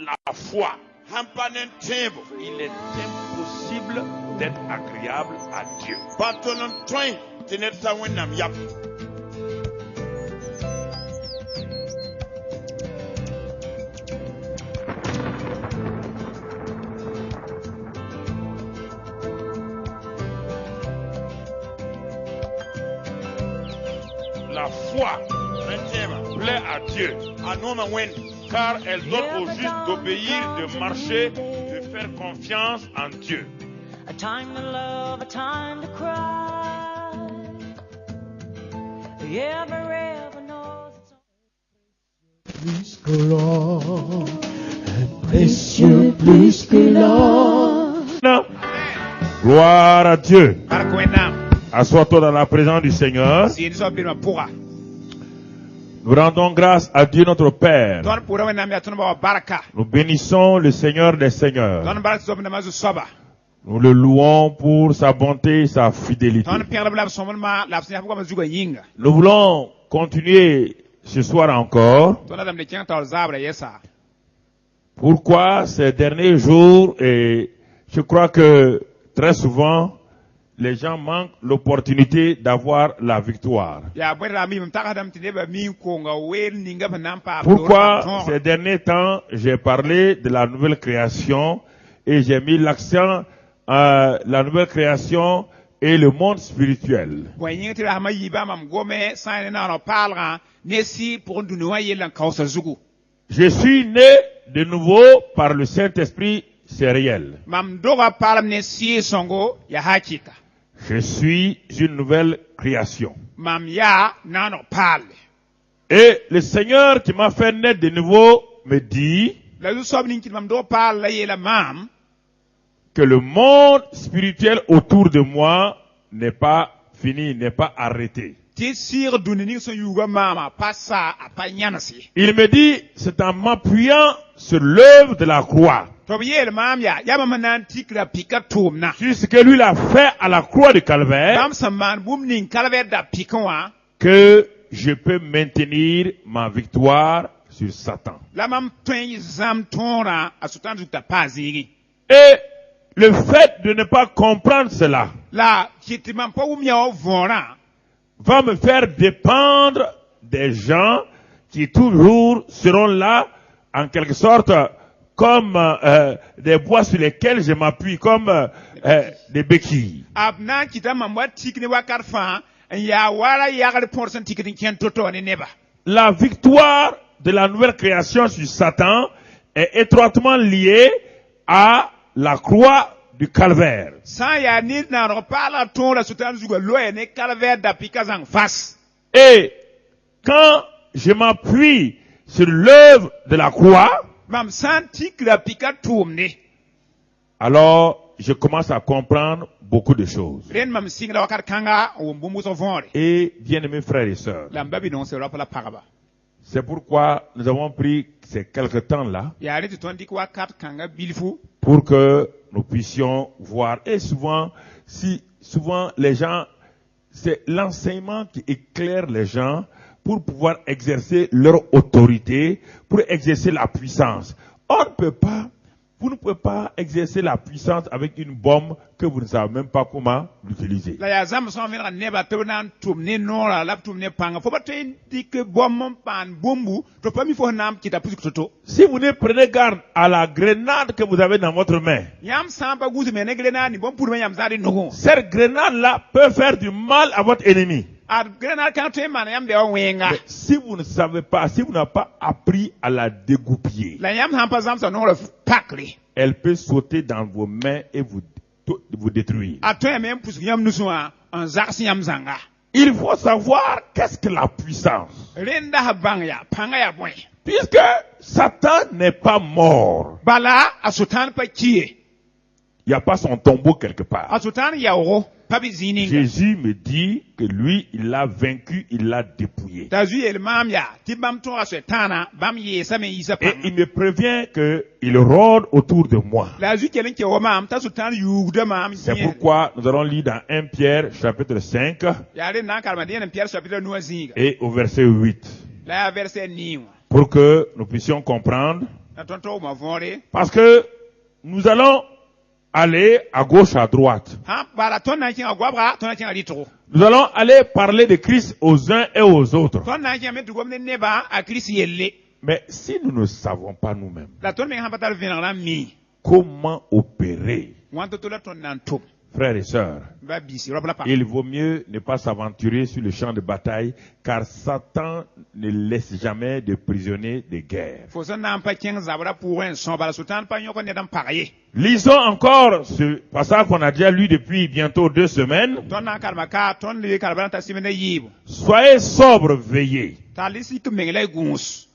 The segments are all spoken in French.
la foi. Hampanen tembo. Il est impossible d'être agréable à Dieu. Patolon toin. Tenet sa wenam yap. La foi plaît à Dieu, car elle donne au juste d'obéir, de marcher, de faire confiance en Dieu. A time to love, a time to cry. Ever knows Plus que l'or, précieux plus que l'or. Gloire à Dieu. Assois-toi dans la présence du Seigneur. Nous rendons grâce à Dieu notre Père. Nous bénissons le Seigneur des Seigneurs. Nous le louons pour sa bonté et sa fidélité. Nous voulons continuer ce soir encore. Pourquoi ces derniers jours, et je crois que très souvent, les gens manquent l'opportunité d'avoir la victoire. Pourquoi ces derniers temps, j'ai parlé de la nouvelle création et j'ai mis l'accent à la nouvelle création et le monde spirituel. Je suis né de nouveau par le Saint-Esprit, c'est réel. Je suis une nouvelle création. Et le Seigneur qui m'a fait naître de nouveau me dit que le monde spirituel autour de moi n'est pas fini, n'est pas arrêté. Il me dit, c'est en m'appuyant sur l'œuvre de la croix. Sur ce que lui a fait à la croix du Calvaire, que je peux maintenir ma victoire sur Satan. Et le fait de ne pas comprendre cela va me faire dépendre des gens qui toujours seront là, en quelque sorte, comme des bois sur lesquels je m'appuie, comme des béquilles. La victoire de la nouvelle création sur Satan est étroitement liée à la croix du Calvaire. Et quand je m'appuie sur l'œuvre de la croix, alors je commence à comprendre beaucoup de choses. Et bien-aimés frères et sœurs, c'est pourquoi nous avons pris ces quelques temps-là pour que nous puissions voir. Et souvent les gens, c'est l'enseignement qui éclaire les gens pour pouvoir exercer leur autorité, pour exercer la puissance. Vous ne pouvez pas exercer la puissance avec une bombe que vous ne savez même pas comment l'utiliser. Si vous ne prenez garde à la grenade que vous avez dans votre main, cette grenade-là peut faire du mal à votre ennemi. Mais si vous ne savez pas, si vous n'avez pas appris à la dégoupiller, elle peut sauter dans vos mains et vous détruire. Il faut savoir qu'est-ce que la puissance. Puisque Satan n'est pas mort. Il n'y a pas son tombeau quelque part. Jésus me dit que lui, il l'a vaincu, il l'a dépouillé. Et il me prévient qu'il rôde autour de moi. C'est pourquoi nous allons lire dans 1 Pierre chapitre 5 et au verset 8. Pour que nous puissions comprendre na tonto ma vore Parce que nous allons aller à gauche, à droite. ha bara ton na kinga gwabra ton na kinga litro Nous allons aller parler de Christ aux uns et aux autres. ton na kinga metu gomne neba a krisi yelle Mais si nous ne savons pas nous-mêmes la ton me ha patal vinara mi comment opérer, wanto to la ton nan to frères et sœurs, ba bisi robla pa il vaut mieux ne pas s'aventurer sur le champ de bataille, car Satan ne laisse jamais de prisonniers de guerre. fo son na pa kinga zabra pour un son bala sultan pa nyoko ne dan pagaye Lisons encore ce passage qu'on a déjà lu depuis bientôt 2 semaines. ton na kalma ka ton le kalba ta simene yibo Soyez sobres, veillez. ta lisi ke mengele gus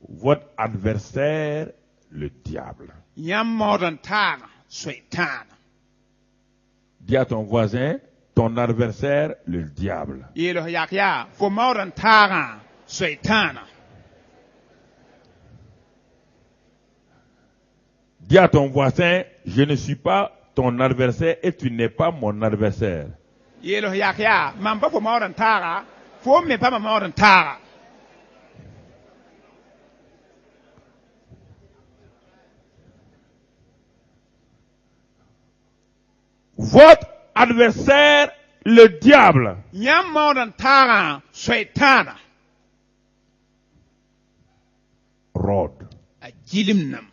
Votre adversaire, le diable. yam modern tana swetan Dis à ton voisin, ton adversaire, le diable. yelo yakya fo modern tana swetan Dis à ton voisin, je ne suis pas ton adversaire et tu n'es pas mon adversaire. yelo yakya man pa fo modern tara fo me pa ma modern tara Votre adversaire, le diable. yam modern tara swetan Rôde. a jilimnam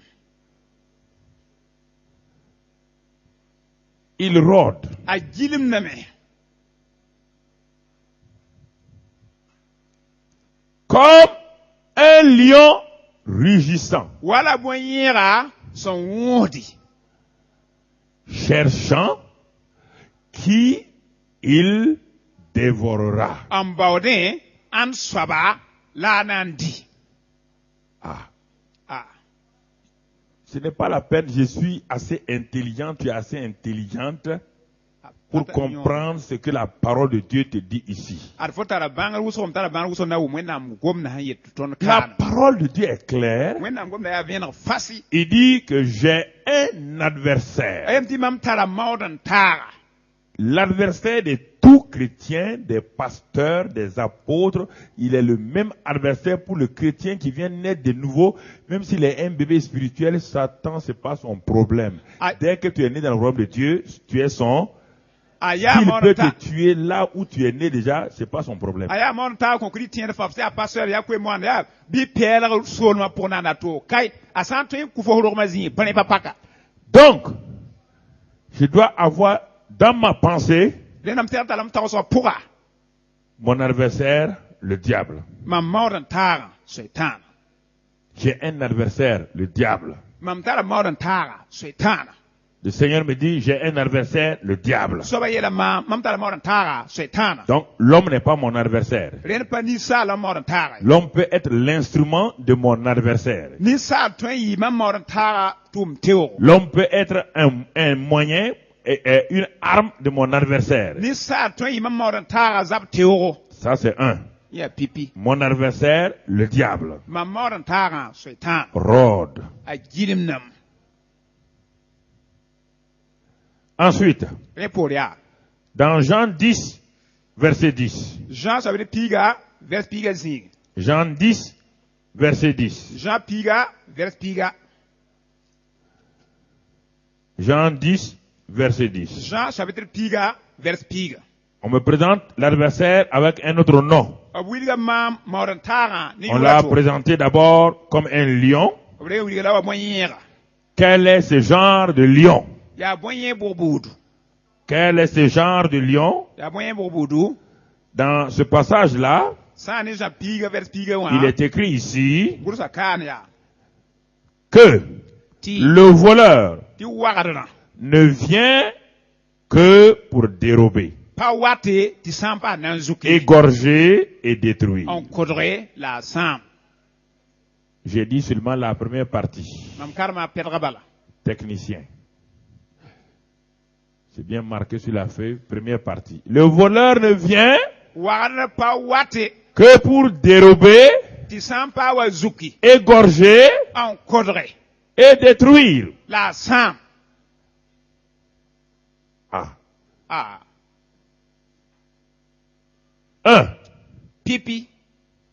Il rôde. a jilimname Comme un lion rugissant, wala boyira son wodi cherchant qui il dévorera. an bawde an swaba la nandi Ah, ah ce n'est pas la peine, je suis assez intelligent, tu es assez intelligente pour comprendre ce que la parole de Dieu te dit ici. ar fotara bangal wuso tara bangal wuso na wumwenam gomna ha yettu ton La kan parole de Dieu est claire. wennam gomna ya vena fasi Il dit que j'ai un adversaire. ayam ti mam tara mawdan tara L'adversaire de tout chrétien, des pasteurs, des apôtres, il est le même adversaire pour le chrétien qui vient naître de nouveau. Même s'il est un bébé spirituel, Satan, c'est pas son problème. Ah. Dès que tu es né dans le royaume de Dieu, tu es son. aya S'il peut mawdan te tuer là où tu es né déjà, c'est pas son problème. aya mawdan tara ko kri tien fa fa pastor ya ko mo ya bi pela sol ma pona na to kai asanto ku fo ro mazi pane papaka Donc, je dois avoir dans ma pensée lenam tera lam taw so puga mon adversaire, le diable. mam mawdan tara shaitan J'ai un adversaire, le diable. mam tara mawdan tara shaitan Le Seigneur me dit, j'ai un adversaire, le diable. so ba yela mam tara mawdan tara shaitan Donc, l'homme n'est pas mon adversaire. ren pa ni sa la mawdan tara L'homme peut être l'instrument de mon adversaire. ni sa to yi mam mawdan tara tum teo L'homme peut être un moyen et une arme de mon adversaire. ni sa to yi mam mawdan tara zab teo Ça, c'est un. ya pipi Mon adversaire, le diable, mam mawdan tara shaitan rôde. a jilim nam Ensuite, reporia dans Jean 10, verset 10. Jean ça veut dire piga vers piga zing Jean 10, verset 10. Jean piga vers piga Jean 10, verset 10. Jean ça veut dire piga vers piga On me présente l'adversaire avec un autre nom. a wilga mam mawdan tara ni On l'a yulato présenté d'abord comme un lion. re wilga la wa moyira Quel est ce genre de lion? ya boyen bobudu Quel est ce genre de lion? ya boyen bobudu Dans ce passage-là, sa ni ja piga vers piga wa il est écrit ici gursa kan ya que ti le voleur ti wagadana ne vient que pour dérober, pa wate ti sampa nan zuki égorger et détruire. on kodre la sam J'ai dit seulement la première partie. mam karma pedra bala Technicien. C'est bien marqué sur la feuille, première partie. Le voleur ne vient wagadana pa wate que pour dérober, ti sampa wa zuki égorger on kodre et détruire. la sam Ah. ah 1. pipi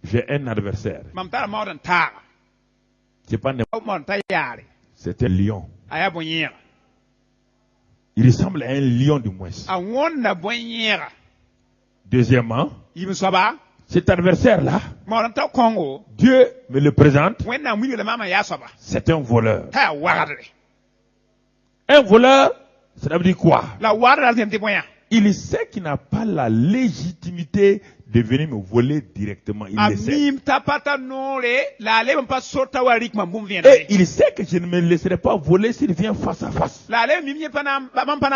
J'ai un adversaire. mam tara mawdan tara C'est pas n'importe Au mon taillare. c'est un lion. Aya bonnière. Il ressemble à un lion du moins. A wonna bonnière. Deuxièmement, Il me soba. cet adversaire-là, Mon ta Congo. Dieu me le présente, When na mouille le maman ya soba. c'est un voleur. Ta warade. Un voleur, ça veut dire quoi? La warade al temte bonya. Il sait qu'il n'a pas la légitimité de venir me voler directement. Il le sait. Amim tapata nore. La lèvre pas sorta warik ma boum vient. Et il sait que je ne me laisserai pas voler s'il vient face à face. La lèvre mimie panam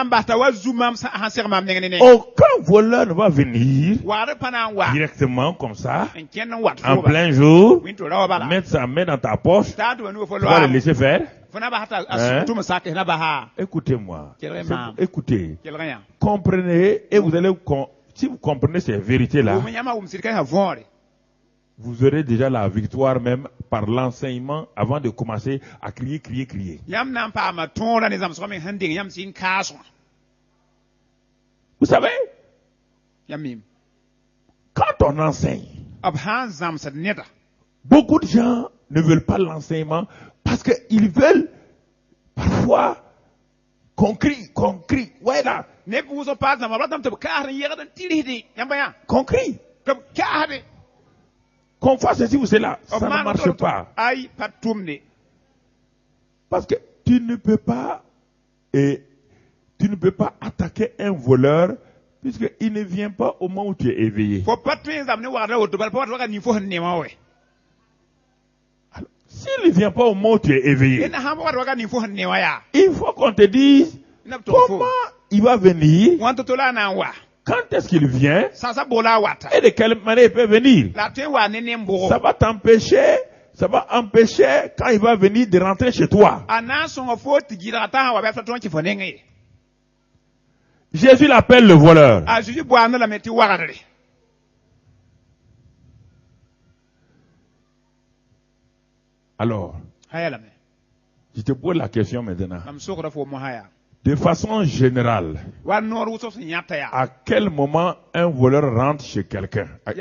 basta wa zoomam hanser mam nengene. Aucun voleur ne va venir Ware panam wa. directement comme ça, En ken wat en foba. plein jour, Winto la bala. mettre sa main dans ta poche, Tatu wanu fo tu vas lo. le laisser faire. Fona ba hata Hein? asutu masake na ba ha. Écoutez-moi. Quel maman. Écoutez. Quel rien. Comprenez et vous allez, si vous comprenez ces vérités-là, Ou nyama um sirka ha vore. vous aurez déjà la victoire même par l'enseignement avant de commencer à crier, crier, crier. Yam nan pa ma tonda ne zam so men handing yam sin kaso. Vous savez, Yam mim. quand on enseigne, Ab han zam sad neta. beaucoup de gens ne veulent pas l'enseignement parce qu'ils veulent parfois qu'on crie, ouais là, Ne bu so pa zam ba tam te ka ran yega dan tilidi. Yam ba ya. qu'on crie, Comme ka de. qu'on fasse ceci ou cela. Ça ne marche pas. Ay patumne. Parce que tu ne peux pas attaquer un voleur puisqu'il ne vient pas au moment où tu es éveillé. Fo patwe zam ne warda wo dubal pa wa ni fo han ne ma we. Alors, s'il ne vient pas au moment où tu es éveillé, Ina ha wa ni fo han ne wa ya. il faut qu'on te dise Na to fo. comment il va venir, Wanto to la na wa. quand est-ce qu'il vient Sasa bola wata. et de quelle manière il peut venir. La te wa ne ne mboro. Ça va t'empêcher, ça va empêcher quand il va venir de rentrer chez toi. Ana son fo tigira ta wa ba fa ton ki fo nenge. Jésus l'appelle le voleur. A juju bo ana la meti warade. Alors, Hayala me. je te pose la question maintenant. Mam sokra fo mo haya. De façon générale, Wa nor wuso so nyata ya. à quel moment un voleur rentre chez quelqu'un? À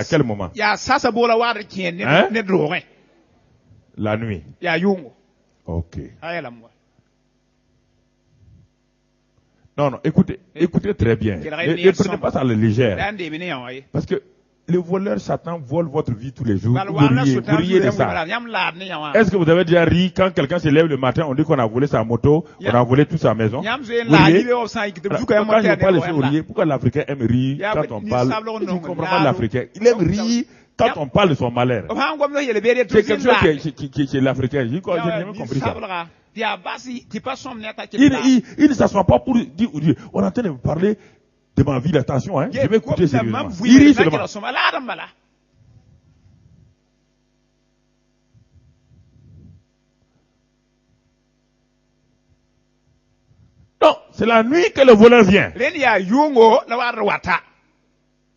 quel moment? Ya sasa bola warade kien Hein? ne droge. La nuit. Ya yungo. Ok. Hayala mo. Non, écoutez très bien. Ne prenez pas ça à la légère. Dan de mine yawa. Parce que le voleur Satan vole votre vie tous les jours. Bal Vous wala riez, so vous tan riez de ça. yam lad ne yawa. Est-ce que vous avez déjà ri quand quelqu'un se lève le matin, on dit qu'on a volé sa moto, on a volé toute sa maison? Yam ze Vous la riez? yibe o sa ikite Alors, buka yam quand je motel parle ne ici au wa. riez, pourquoi l'Africain aime rire Ya, quand on ni parle? sablo Je no ne comprends la pas do. l'Africain. Il aime rire quand on parle de son malheur. O han gom no yele bere to C'est quelque chose sin qui est l'Africain. Je n'ai jamais compris ça. Sabra. Ya basi ti pas som neta ki. Il ne s'assoit pas pour dire, on est en train de me parler de ma vie, attention, hein. Je vais écouter sérieusement. Il rit seulement. Non, c'est la nuit que le voleur vient. Len ya yungo la war wata.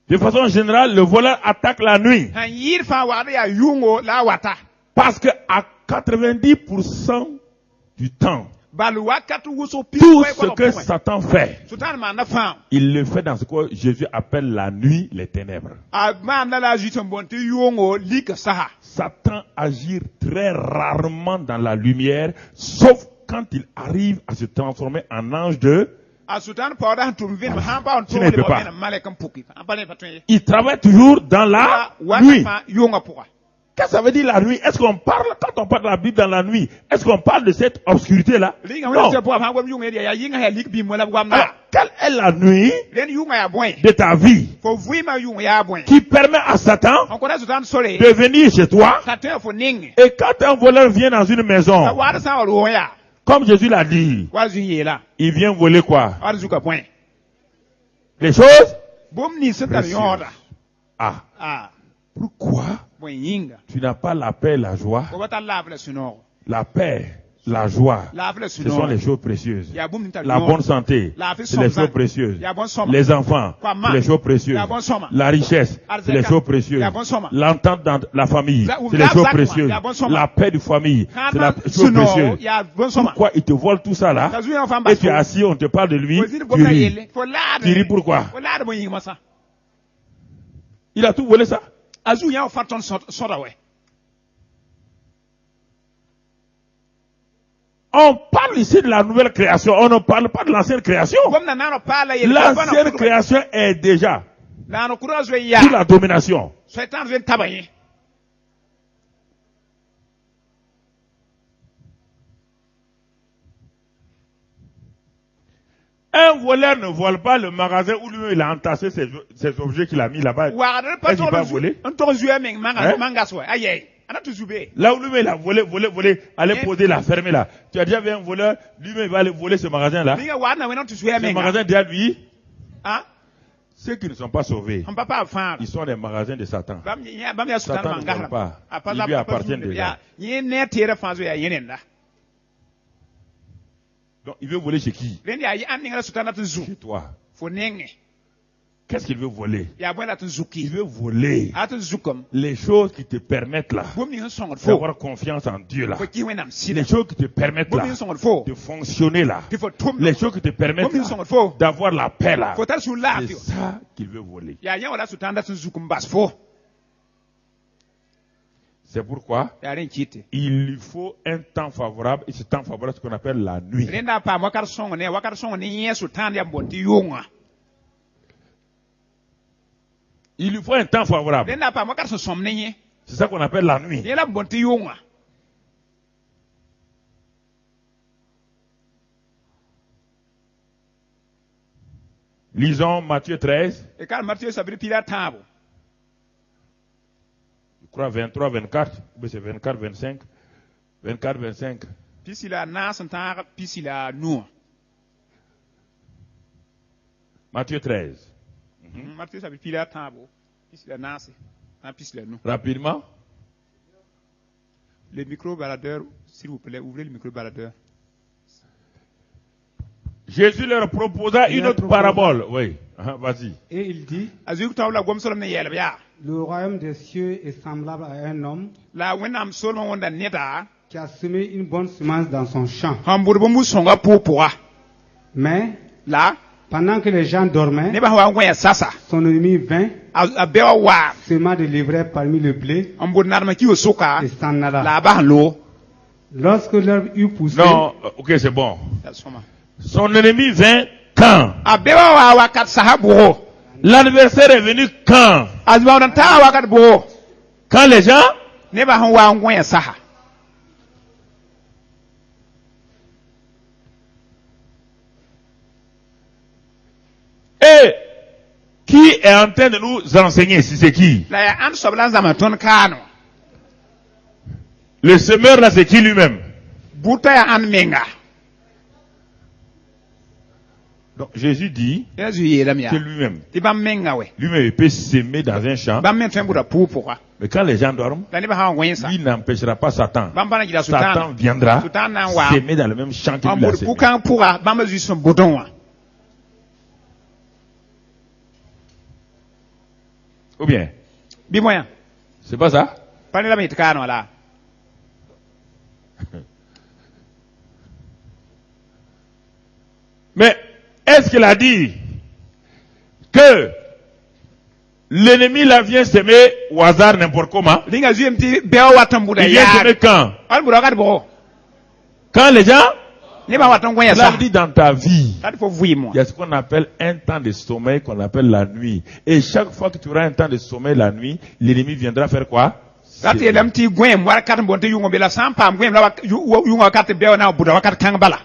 De façon générale, le voleur attaque la nuit. Han yir fa war ya yungo la wata. Parce que à 90% du temps, Balwa katu wuso pi tout ce que Satan fait, Sultan ma na fa. il le fait dans ce que Jésus appelle la nuit, les ténèbres. A ma na la jiton bonte yungo lik saha. Satan agit très rarement dans la lumière, sauf quand il arrive à se transformer en ange de... A sultan pa da tum vin ma han pa on Tu to ne le peux ba pas. na malekam puki. An pa ne patwe. Il travaille toujours dans la Wa nuit. fa yunga puka. Qu'est-ce que ça veut dire la nuit? Est-ce qu'on parle, quand on parle de la Bible dans la nuit, est-ce qu'on parle de cette obscurité-là? Linga Non. wala se po ha gom yunga ya yinga ya lik bi mo la gwam Alors, na. quelle est la nuit Len yunga ya boy. de ta vie Fo vui ma yunga ya boy. qui permet à Satan On connaît sultan sore. de venir chez toi? Ka te fo ning. Et quand un voleur vient dans une maison, Wa sa wa ya. comme Jésus l'a dit, Wa zu yela. il vient voler quoi? Wa zu ka point. Les choses? Bom ni se ta Précieuses. yora. Ah, Ah, pourquoi boy yinga. tu n'as pas la paix, la joie? Ko bata lave la sunor. La paix, la joie, Lave la ce sunor. sont les choses précieuses. Ya bom ni ta. La bonne santé, La vie c'est les somza. choses précieuses. Ya bon soma. Les enfants, Kwa ma. c'est les choses précieuses. Ya bon soma. La richesse, c'est les Arzeka. choses précieuses. Ya bon soma. L'entente dans la famille, La- c'est les la choses zakwa. précieuses. Ya bon soma. La paix de famille, c'est la Kana chose sunor. précieuse. Ya bon soma. Pourquoi il te vole tout ça là? Kazu ya fa Et tu es assis, on te parle de lui, Fo zini tu boka ris. yele. Fo lade. Tu ris pourquoi? Fo lade mo yinga masa. Il a tout volé ça. Azu ya fa ton soda we. on parle ici de la nouvelle création, on ne parle pas de l'ancienne création. gomna nano pala yel L'ancienne création est déjà nano kura zo ya sous la domination. shaitan zo tabaye Un voleur ne vole pas le magasin où lui il a entassé ses objets qu'il a mis là-bas. wa ga Est-ce qu'il va voler? on to zuya men Hein? manga so aye ana tu zube Là où lui il a volé, aller poser la fermer là. Tu as déjà vu un voleur, lui-même il va aller voler ce magasin-là. ninga wa na we no tu zuya Ce men magasin derrière lui, ah ceux qui ne sont pas sauvés, on papa fa ils sont des magasins de Satan. bam ya sultan Satan ne manga vole pas. apa Ils lui appartiennent déjà. ni ne tere fa zo ya yenenda Donc il veut voler chez qui? len ya yi an ninga sultan na tu zu Chez toi. fo nenge Qu'est-ce qu'il veut voler? ya bo na tu Il zuki veut voler atu zukum les choses qui te permettent là bom ni songol fo d'avoir confiance en Dieu là. fo ki wenam Les sile choses qui te permettent bom là ni songol fo de fonctionner là. ki fo tum Les choses qui te permettent bom ni là songol fo d'avoir la paix là. fo tar su la C'est ça qu'il veut voler. ya nya wala sultan da tu zukum bas fo C'est pourquoi ya ren kiti il lui faut un temps favorable et ce temps favorable c'est ce qu'on appelle la nuit. renda pa wakar songo ne yen sultan ya bonti yonga Il lui faut un temps favorable. renda pa wakar som ne yen C'est ça qu'on appelle la nuit. yela bonti yonga Lisons Matthieu 13, e kar martiyo sabri pila tabo je crois 23, 24, ou bien c'est 24, 25, 24, 25. pisila nasanta pisila nu Matthieu 13. martiyo sabri pila tabo pisila nasi na pisila nu Rapidement. le micro baladeur s'il vous plaît ouvrez le micro baladeur Jésus leur proposa une autre parabole. Oui, vas-y. Et il dit, azuk tawla gom solom ne yelba ya le royaume des cieux est semblable à un homme la wenam solomon wonda neta qui a semé une bonne semence dans son champ. hambur bo mu songa popoa Mais, la pendant que les gens dormaient, ne ba wa ngwa sasa son ennemi vint, a bewa wa sema de l'ivraie parmi le blé hambur narma kiwo soka et s'en alla. la ba lo Lorsque l'herbe eut poussé, Non, ok, c'est bon. ya soma Son ennemi vint quand? a bewa wa wakat sahabo L'adversaire est venu quand? azba on ta wakat bo Quand les gens ne ba wa ngwa saha Et qui est en train de nous enseigner, si c'est qui? la ya an soblan zama ton kano Le semeur là, c'est qui lui-même? buta ya an menga Donc Jésus dit ya zu yelam ya que lui-même, ti bam menga we lui-même il peut s'aimer dans un champ, bam men tembuda popo kwa mais quand les gens dorment, la ne ba ha ngwa sa lui n'empêchera pas Satan. bam bana gida Satan sultan viendra sultan na wa s'aimer dans le même champ que lui a hambur semé. pukan pura bam zu son bodon wa Ou bien, bi moya c'est pas ça? pani la mit kano la Mais est-ce qu'il a dit que l'ennemi là vient s'aimer au hasard n'importe comment? linga zu mti bewa watambuda Il vient ya s'aimer quand? al burakat bo Quand les gens, ne ba watan ngwa il sa a dit dans ta vie, tat fo vui mo il y a ce qu'on appelle un temps de sommeil qu'on appelle la nuit. Et chaque fois que tu auras un temps de sommeil la nuit, l'ennemi viendra faire quoi? tat yelam ti gwem warakat bonte yungo bela sampam gwem la yungo wakat bewa na buda wakat kang bala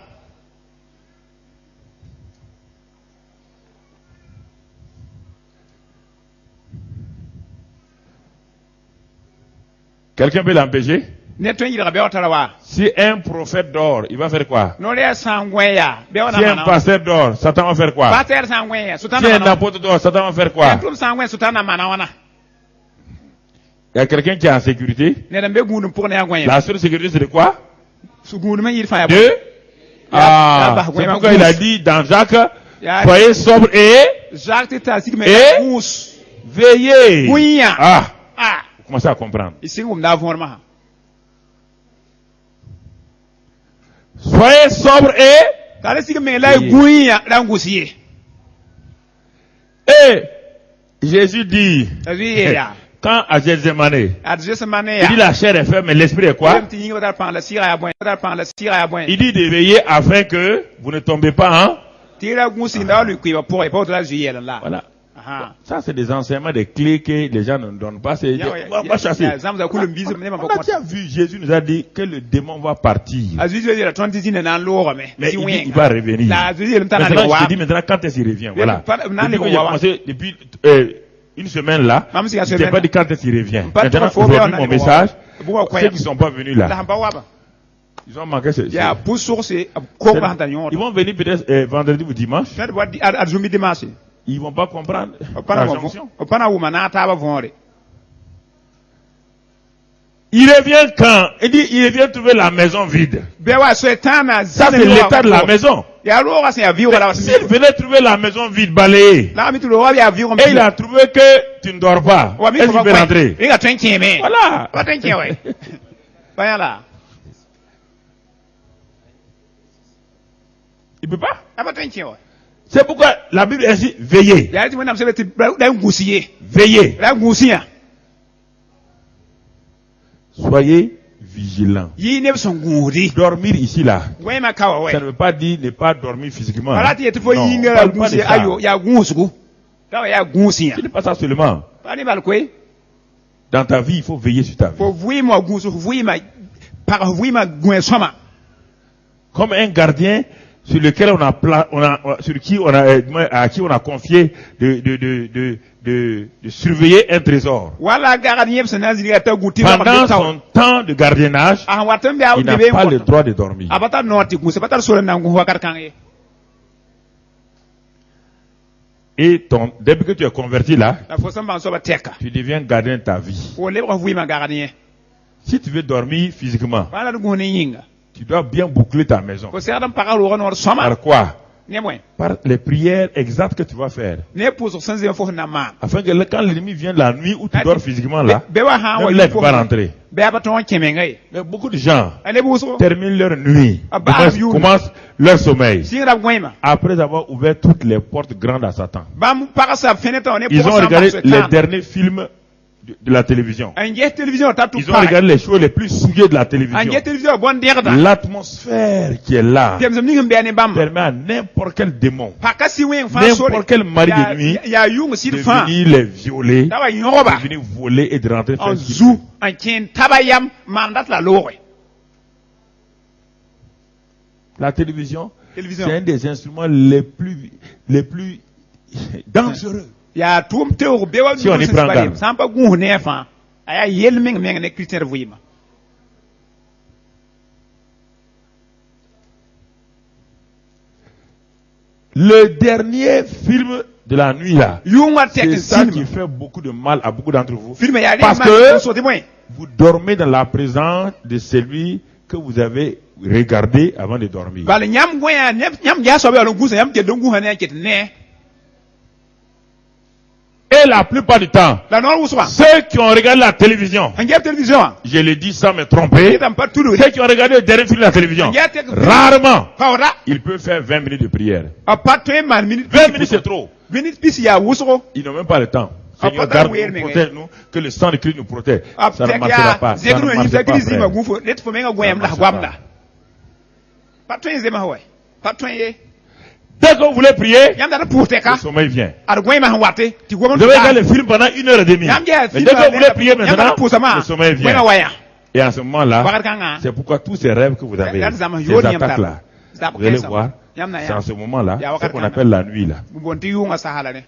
Quelqu'un peut l'empêcher? ne ton yira bewa tarawa Si un prophète dort, il va faire quoi? no le sangweya bewa na Si un mana pasteur dort, Satan va faire quoi? pater sangweya Si sultan un na apôtre dort, Satan va faire quoi? tum sangwe sultan na mana wana Il y a quelqu'un qui est en sécurité. ne dambe gunu pour ne ngweya La seule sécurité, c'est de quoi? su gunu ma yir fa ya De? Ah, c'est pourquoi il a dit dans Jacques, soyez sobre et Jacques ta sigme Et? mus veillez. Guinya. Ah, ah vous commencez à comprendre. isingum na vorma Soyez sobre et tare sigme la Oui. guinya rangusiye Et Jésus dit, tazi ya quand à Gethsemane, At Gethsemane il dit la chair est faible, mais l'esprit est quoi? Ti yinga dar pan la sira ya bwen, dar pan la sira ya bwen. Il dit de veiller afin que vous ne tombez pas, hein? Ti ra gun sin da lu kwi ba pour pas la juillet là. Voilà. Aha. Ça, c'est des enseignements, des clés que les gens ne donnent pas. C'est, on va chasser. Zamza kulu mbizo mnema On a déjà vu, Jésus nous a dit que le démon va partir. Azizi yo la 20 zine na lora me. Mais il va revenir. La azizi le tana Maintenant, wa. je te dis maintenant quand est-ce qu'il revient. Voilà. Depuis que j'ai Wawa. commencé, depuis une semaine là, Mam si ya je t'ai semaine. pas dit quand est-ce qu'il revient. Pas Maintenant, trop fort, aujourd'hui, mon message, Buwa kwa ceux qui ne sont pas venus la là, hamba waba. ils ont manqué ce. Ya pour source ko ba hanta nyon. Ils vont venir peut-être vendredi ou dimanche. Fait wa azumi dimanche. Ils vont pas comprendre Opana la wa. jonction. Opana wa na ta ba vonre. Il revient quand? Il dit, il revient trouver la maison vide. Bewa so etana Ça, c'est l'état de la maison. Ya lora se ya vivre la S'il venait trouver la maison vide, balayée, la mi tu lora ya vivre et il a trouvé que tu ne dors pas, wa mi est-ce qu'il peut rentrer? Il a trinqué mais. Voilà. Wa trinqué ouais. Ba là. Il peut pas. Aba trinqué ouais. C'est pourquoi la Bible est ainsi, veillez. Ya ti mo nam se beti da ngusiye. Veillez. La ngusiya. Soyez vigilants. Yi ne son nguri. Dormir ici là, Gwen ma kawa ça ouais. ne veut pas dire ne pas dormir physiquement. Ala ti etifo Non, yi on ngara parle pas de ngusiye ça. ayo ya ngusugu. Kawa ya ngusiya. Ce n'est pas ça seulement. Ba ni bal kwe. Dans ta vie, il faut veiller sur ta vie. Fo vui mo ngusu vui ma par vui ma gwen soma. Comme un gardien sur lequel sur qui à qui on a confié de surveiller un trésor. Wala gara ni yebsa na ziliga ta guti ba Pendant son temps de gardiennage, ah watam bi awu il n'a debe pas le ko. droit de dormir. Abata noti gusa bata so na ngu wakar kange. Et depuis que tu es converti là, La fo samba so ba teka. tu deviens gardien de ta vie. O lebra vui ma gara ni. Si tu veux dormir physiquement, Wala du gune yinga. tu dois bien boucler ta maison. Ko serda para lo no soma. Par quoi? Ne mwen. Par les prières exactes que tu vas faire. Ne pour so sanze fo na ma. Afin que quand l'ennemi vient la nuit où tu dors physiquement là, Be wa ha même wa là, tu vas rentrer. Be abaton kemengai. Mais beaucoup de gens Ale buso. terminent leur nuit, Ah bah, you. commencent leur sommeil, Singra gwema. après avoir ouvert toutes les portes grandes à Satan. Bam para sa fenêtre on est Ils pour ont ça. regardé les derniers films de la télévision. Anje télévision ta tout Ils ont regardé les shows les plus souillés de la télévision. Anje télévision bon derda. L'atmosphère qui est là Dem zam ningam be ne bam. permet à n'importe quel démon, Paka si wen fa so. n'importe quel mari de nuit, Ya yung si de fa. venir les violer, Tawa yoroba. de venir voler et de rentrer faire En ce qu'il zou en chen tabayam mandat la lore. veut. La télévision, Télévision. c'est un des instruments les plus dangereux. Ya tum teo be wa Si on y prend garde. Sampa gu ne fa. Aya yel meng ne Christian vuyima. Le dernier film de la nuit là, Yunga c'est tek ça qui film. fait beaucoup de mal à beaucoup d'entre vous. Film ya Parce ma que so te moy. vous dormez dans la présence de celui que vous avez regardé avant de dormir. Bal nyam gwen nyam ya so be lo gusa nyam te dongu hane ket ne. Et la plupart du temps, La no uswa. ceux qui ont regardé la télévision, Anje télévision. je le dis sans me tromper, Etam pas tout ceux qui ont regardé le dernier film de la télévision, le rarement, Paura. ils peuvent faire 20 minutes de prière. A pas toi man minute. 20 minutes c'est trop. Minute pis ya usro. Ils n'ont même pas le temps. Ah, Seigneur, pas garde oui, nous, mais- protège-nous, que le sang de Christ nous protège. A Ça ne tek marchera ya pas. Ça zegnu ne ni marchera pas, zakrizi ma frère. gufo net fo menga gwem la marche gwamda. pas. Pas toi zema hoy. Pas toi ye. Dès que vous voulez prier, Yam da pour le teka. sommeil vient. Ar gwem ha wate. Ti gwem. Vous devez regarder le film pendant 1h30. Yam ja Mais dès que vous voulez prier maintenant, pour sama. le sommeil Gwem vient. waya. Et en ce moment-là, Wakar kanga. c'est pourquoi tous ces rêves que vous avez, Yam zama ces yoni yam attaques-là, da. vous allez voir, Yam na c'est ya. en ce moment-là, Ya, ce wakar qu'on kanga. appelle la nuit là. Bonti yunga sahala ne.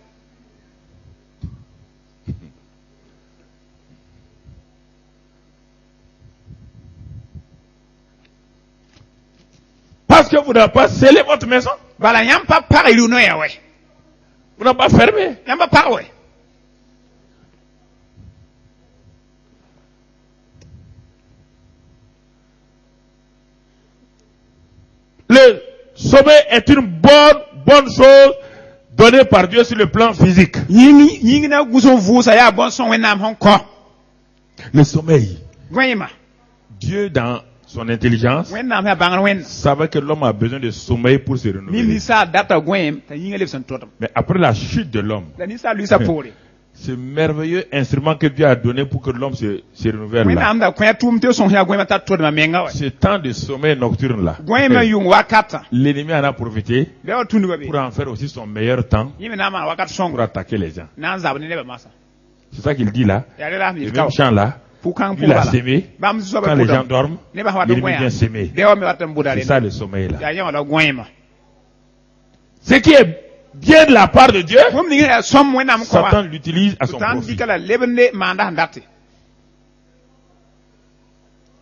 Parce que vous n'avez pas scellé votre maison, Bala yam pa par ilu no ya we. vous n'avez pas fermé. Yam pa par we. Le sommeil est une bonne chose donnée par Dieu sur le plan physique. Yingi na guso vusa ya bon son wenam hon ko. Le sommeil. Gwema. Dieu, dans son intelligence, Wenam ya bangan wen. savait que l'homme a besoin de sommeil pour se Ni renouveler. ni sa data gwem ta yinga lefsan totam. Mais après la chute de l'homme, Da ni sa lui sa pore. ce merveilleux instrument que Dieu a donné pour que l'homme se renouvelle Wẽnnaam là. am da kõ tʋʋm tɩ sõs yaa goɛɛmã t'a tʋdmã menga wa. Ce temps de sommeil nocturne là. Goɛɛmã yung wakatã. L'ennemi en a profité Bɩ wa tũndba be. pour en faire aussi son meilleur temps Yẽ me na n maan wakat pour sõngra. attaquer les gens. Na n zab ne nebã masã. C'est ça qu'il dit là. Yaa rẽ la Le yel même ka champ là, pʋg-kãng il a pʋgba la. sémé. Bãmb soaba Quand les gens pʋdame. dorment, Nebã sã wat n l'ennemi goɛã. vient s'aimer. Dɛwa me wat n buda C'est rẽ. ça le sommeil là. Yaa yẽ wala goɛɛmã. Ce qui est bien de la part de Dieu, Bũmb ning yaa sõm wẽnnaam kõ wa. Satan l'utilise à son Tãn profit. dɩka la lebnde maanda sẽn date.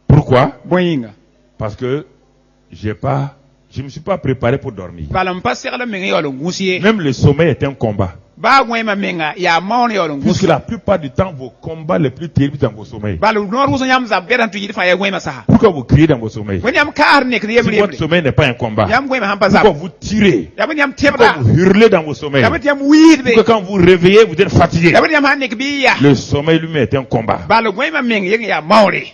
Pourquoi? Bõe yĩnga. Parce que je me suis pas préparé pour dormir. Bala n pa segl meng yaool n gũs ye. Même le sommeil est un combat. Baa goɛɛmã menga yaa maoon yaool n Puisque gũs. la plupart du temps, vos combats les plus terribles dans vos sommeils. Bala noor wʋsg yãmb zab gɛdã tɩ yɩd fãa yaa goɛɛmã sasa. Pourquoi vous criez dans vos sommeils? Wẽnnaam kaasd nekd Si yembre votre yembre. sommeil n'est pas un combat, Yãmb goɛɛmã sãn pa pourquoi zab. vous tirez? Yaa bõe yãmb Pourquoi tẽbda. vous hurlez dans vos sommeils? Yaa bõe tɩ yãmb wiid be. Pourquoi quand vous réveillez, vous êtes fatigué? Yaa bõe tɩ yãmb sãn nek bɩ ya. Le sommeil lui-même est un combat. Bala goɛɛmã meng yeng yaa maoore.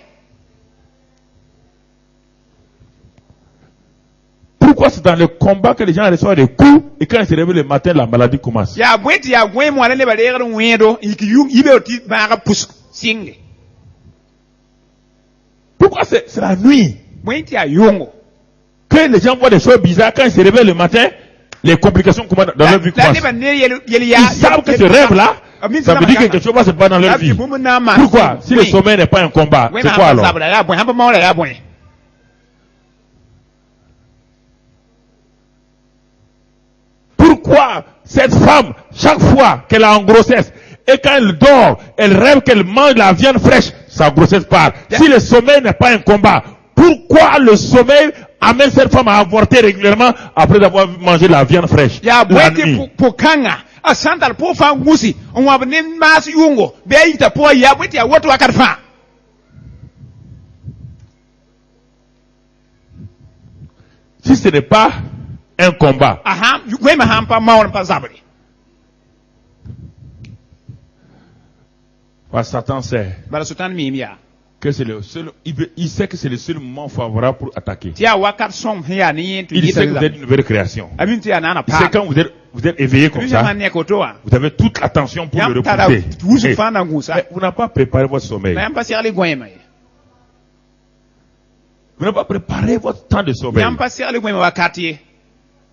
Pourquoi c'est dans le combat que les gens reçoivent des coups et quand ils se réveillent le matin, la maladie commence? Yaa bõe tɩ yaa goɛɛm wãna nebã reegd n wẽedo n yik yibe tɩ bãaga pʋs sɩnge. Pourquoi c'est la nuit Bõe tɩ yaa yʋngo. que les gens voient des choses bizarres quand ils se réveillent le matin, les complications commencent dans leur vie La commencent. nebã ne yel Ils yaa. savent que ce rêve-là, ça veut dire que quelque chose va se passer dans leur vie. Pourquoi? Si le sommeil n'est pas un combat, c'est quoi alors? Yaa bõe sãn pa maoora yaa bõe. Pourquoi cette femme, chaque fois qu'elle est en grossesse, et quand elle dort, elle rêve qu'elle mange la viande fraîche, sa grossesse part. Si le sommeil n'est pas un combat, pourquoi le sommeil amène cette femme à avorter régulièrement après avoir mangé la viande fraîche Yaa bõe la tɩ nuit? pʋg-kãngã a sã n tar pʋg fãa gũsi n wãb ne maas yʋngo bɩ a yita pʋgã yaa bõe tɩ yaa woto wakat fãa. Si ce n'est pas un combat, Goɛɛmã sãn pa maoor n pa zabre. parce que Satan sait Bala Sotan miim yaa. que c'est le seul, il sait que c'est le seul moment favorable pour attaquer. Tɩ yaa wakat sõng sẽn yaa ne yẽ tɩ Il sait que vous yɩta êtes une nouvelle création. a min tɩ yaa naana Il sait paam. quand vous êtes éveillé comme Rũsã ça, man nek woto wã. vous avez toute l'attention pour le Yãmb tara repousser. wʋsg Et- fãa na gũsa. mais vous n'avez pas préparé votre sommeil. La yãmb pa segl y goɛɛmã ye. Vous n'avez pas préparé votre temps de sommeil. Yãmb pa segl y goɛɛmã wakat ye.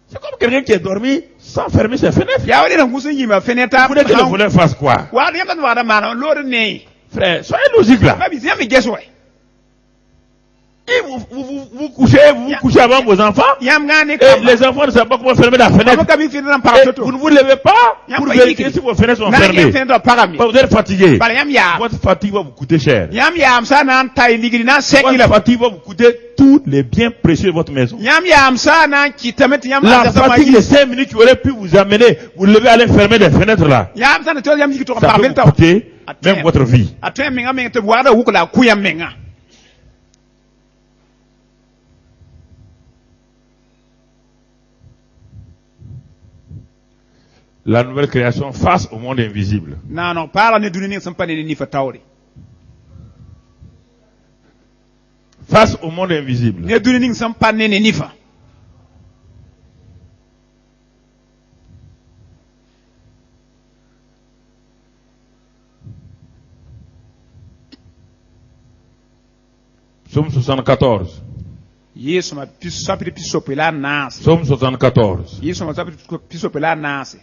C'est comme quelqu'un qui est dormi sans fermer ses fenêtres. Yaa wa rẽd n gũs n yĩma fenêtre. Vous voulez que le voleur fasse quoi? Waad yãmb tɩ wagda maana lood n ne. Frère, soyez logique là. Ba bɩ yãmb me ges wɛ. Et vous couchez avant vos enfants. Yãmb gã ne Et kamba. les enfants ne savent pas comment fermer la Ba fenêtre. ka bɩ fɩd n Et pag vous to-to. ne vous levez pas Yam pour pa vérifier yiki. si vos fenêtres sont Na yãmb fermées. fẽndra pagame. Vous êtes fatigué. Bala yãmb yaa. Votre fatigue va vous coûter cher. Yãmb yaam sã na n ta y ligri na n sɛk Votre yɩla. fatigue va vous coûter tous les biens précieux de votre maison. Yãmb yaam sã na n kɩtame tɩ yãmb La fatigue de 5 minutes qui aurait pu vous amener, vous levez aller fermer les fenêtres là. yãmb sã na tɩ yãmb yik tʋg n Ça pag peut fel vous t'a coûter même votre vie. a tõe menga meng tɩ b wagda wuk la a kʋ yãmb menga. La nouvelle création face au monde invisible. Naaneg paara ne dũni ning sẽn pa ne ne nifa taoore. Face au monde invisible. Ne dũni ning sẽn pa ne ne nifa. Psaume 74. Yesu ma sapɩd pisope la a naase. Psaume 74. Yesu ma sapɩd pisope la a naase.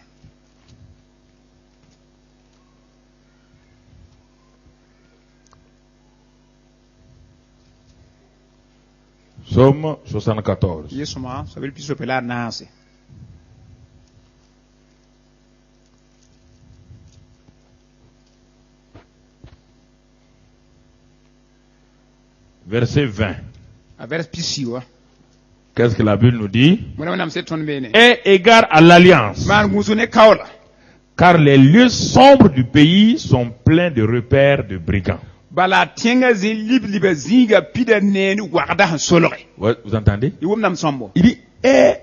Psaume 74. Yesu ma sapɩd pisope la a naase. Verset 20. A vers pisi wa. Qu'est-ce que la Bible nous dit? Wẽna wẽnnaam sẽn tõnd beene. Aie égard à l'alliance, Maan gũusu ne kaoola. car les lieux sombres du pays sont pleins de repères de brigands. Bala tẽngã zĩ lib-libã zĩiga pida neen wagda sẽn solge. Vous entendez? Y wʋmnam sõmbo. Il dit, aie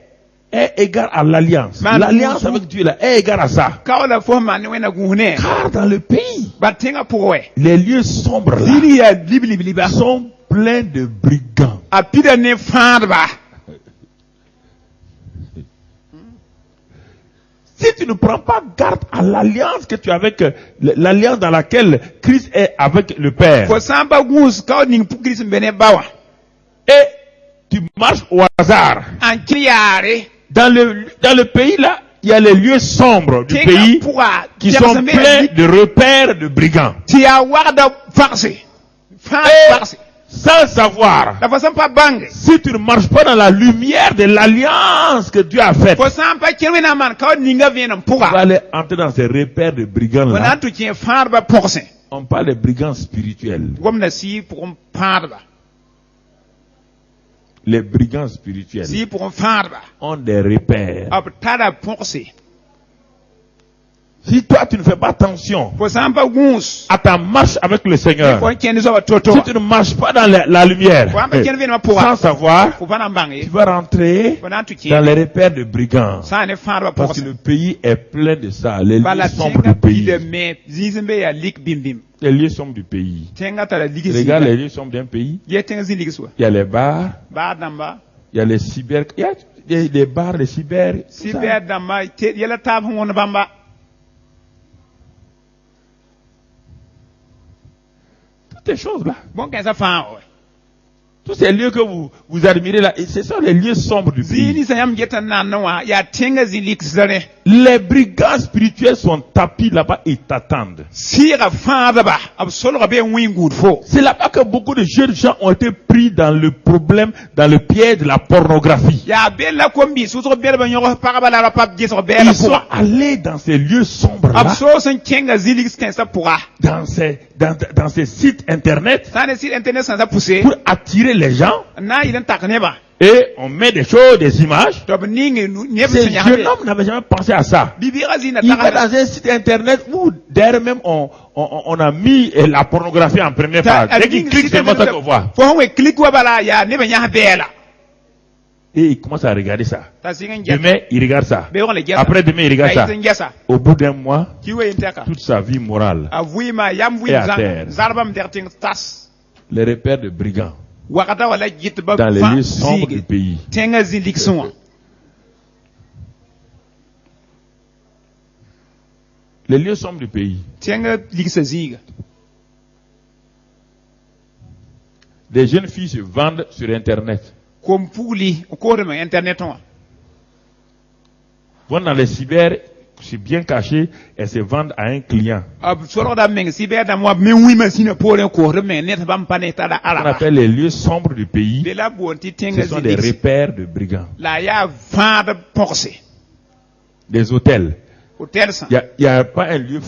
égard à l'alliance. Man- L'alliance avec Dieu, là, aie égard à ça. Kaoola fo maan ne wẽnna gũus ne. Car dans le pays, Ba tẽngã pʋgẽ wɛ. les lieux sombres là, Zĩig yaa lib-lib-liba. sont pleins de brigands. A pida ne fãadba. Si tu ne prends pas garde à l'alliance que tu as avec, l'alliance dans laquelle Christ est avec le Père, fo samba gus ka ning pukris mbene bawa et tu marches au hasard, an kriare dans le pays là, il y a les lieux sombres du tenga pays puga qui sont pleins de repères de brigands. ti a warda farse farse Sans savoir, la fo sampa bange si tu ne marches pas dans la lumière de l'alliance que Dieu a faite, fo sampa kirwe na man ka ninga venam tu vas puga aller entrer dans ces repères de brigands wana là. tu tien farba porse On parle de brigands spirituels. gomna si pour farba Les brigands spirituels si pour farba ont des repères. ab tada porse Si toi tu ne fais pas attention fo sampa gus à ta marche avec le Seigneur, fo kendi so toto si tu ne marches pas dans la lumière, fo amba ken venam sans puga savoir, fo bana bange tu vas rentrer wana tu dans tien les repères de brigands. sa ne farba Parce porse que le pays est plein de ça. Les lieux bala sombres tenga du pays. pile me zizimbe ya lik bim bim Les lieux sombres du pays. tenga tala ligi Regarde les lieux sombres d'un pays. ye tenga zin ligi suwa Il y a les bars, ba damba il y a les cyber, il y a des bars, les cyber. tout si ça. be damba te yela tab hon bamba Toutes ces choses-là. bon kan sa fa o Tous ces lieux que vous admirez là, et ce sont les lieux sombres du zini pays. sa yam geta nan wa ya tenga zin lik zare Les brigands spirituels sont tapis là-bas et t'attendent. si ga fa ba ab solo ga be wingood fo C'est là-bas que beaucoup de jeunes gens ont été pris dans le problème, dans le piège de la pornographie. ya be la kombi su so be ba nyogo pa ba la pap je so be la Ils sont pour allés dans ces lieux sombres ab là, so sen tenga zin lik kan sa pour dans ces sites internet, ça ne site internet sans ça pousser pour attirer les gens, na il tak ne ba et on met des choses, des images. to ningi ne Ces be jeunes hommes n'avaient jamais pensé à ça. bibi razina Il va ta dans un site internet où derrière même on a mis la pornographie en première page. Dès qu'il clique, c'est moi ça qu'on voit. fo on clique wa bala ya ne be nya bela Et il commence à regarder ça. ta singa ngia Demain, il regarde ça. be on le gesa Après demain, il regarde ça. ça Au bout d'un mois, ki we intaka toute sa vie morale, avui ma yam wi Et à terre. zarbam derting tas les repères de brigands wakata wala git ba dans les fa lieux sombres du zige. pays. tenga zilik sunwa Les lieux sombres du pays. tenga liksa ziga Des jeunes filles se vendent sur Internet. kom puli ko de internet on Vont dans les cyber, c'est bien caché, elles se vendent à un client. ab soro da meng si be da mo me wi machine pour ko de men net bam pane ta da On ala appelle les lieux sombres du pays. be la bonti tenga Ce sont des zilik repères de brigands. la ya fa de porse Des hôtels. hotel ça Il y a pas un lieu,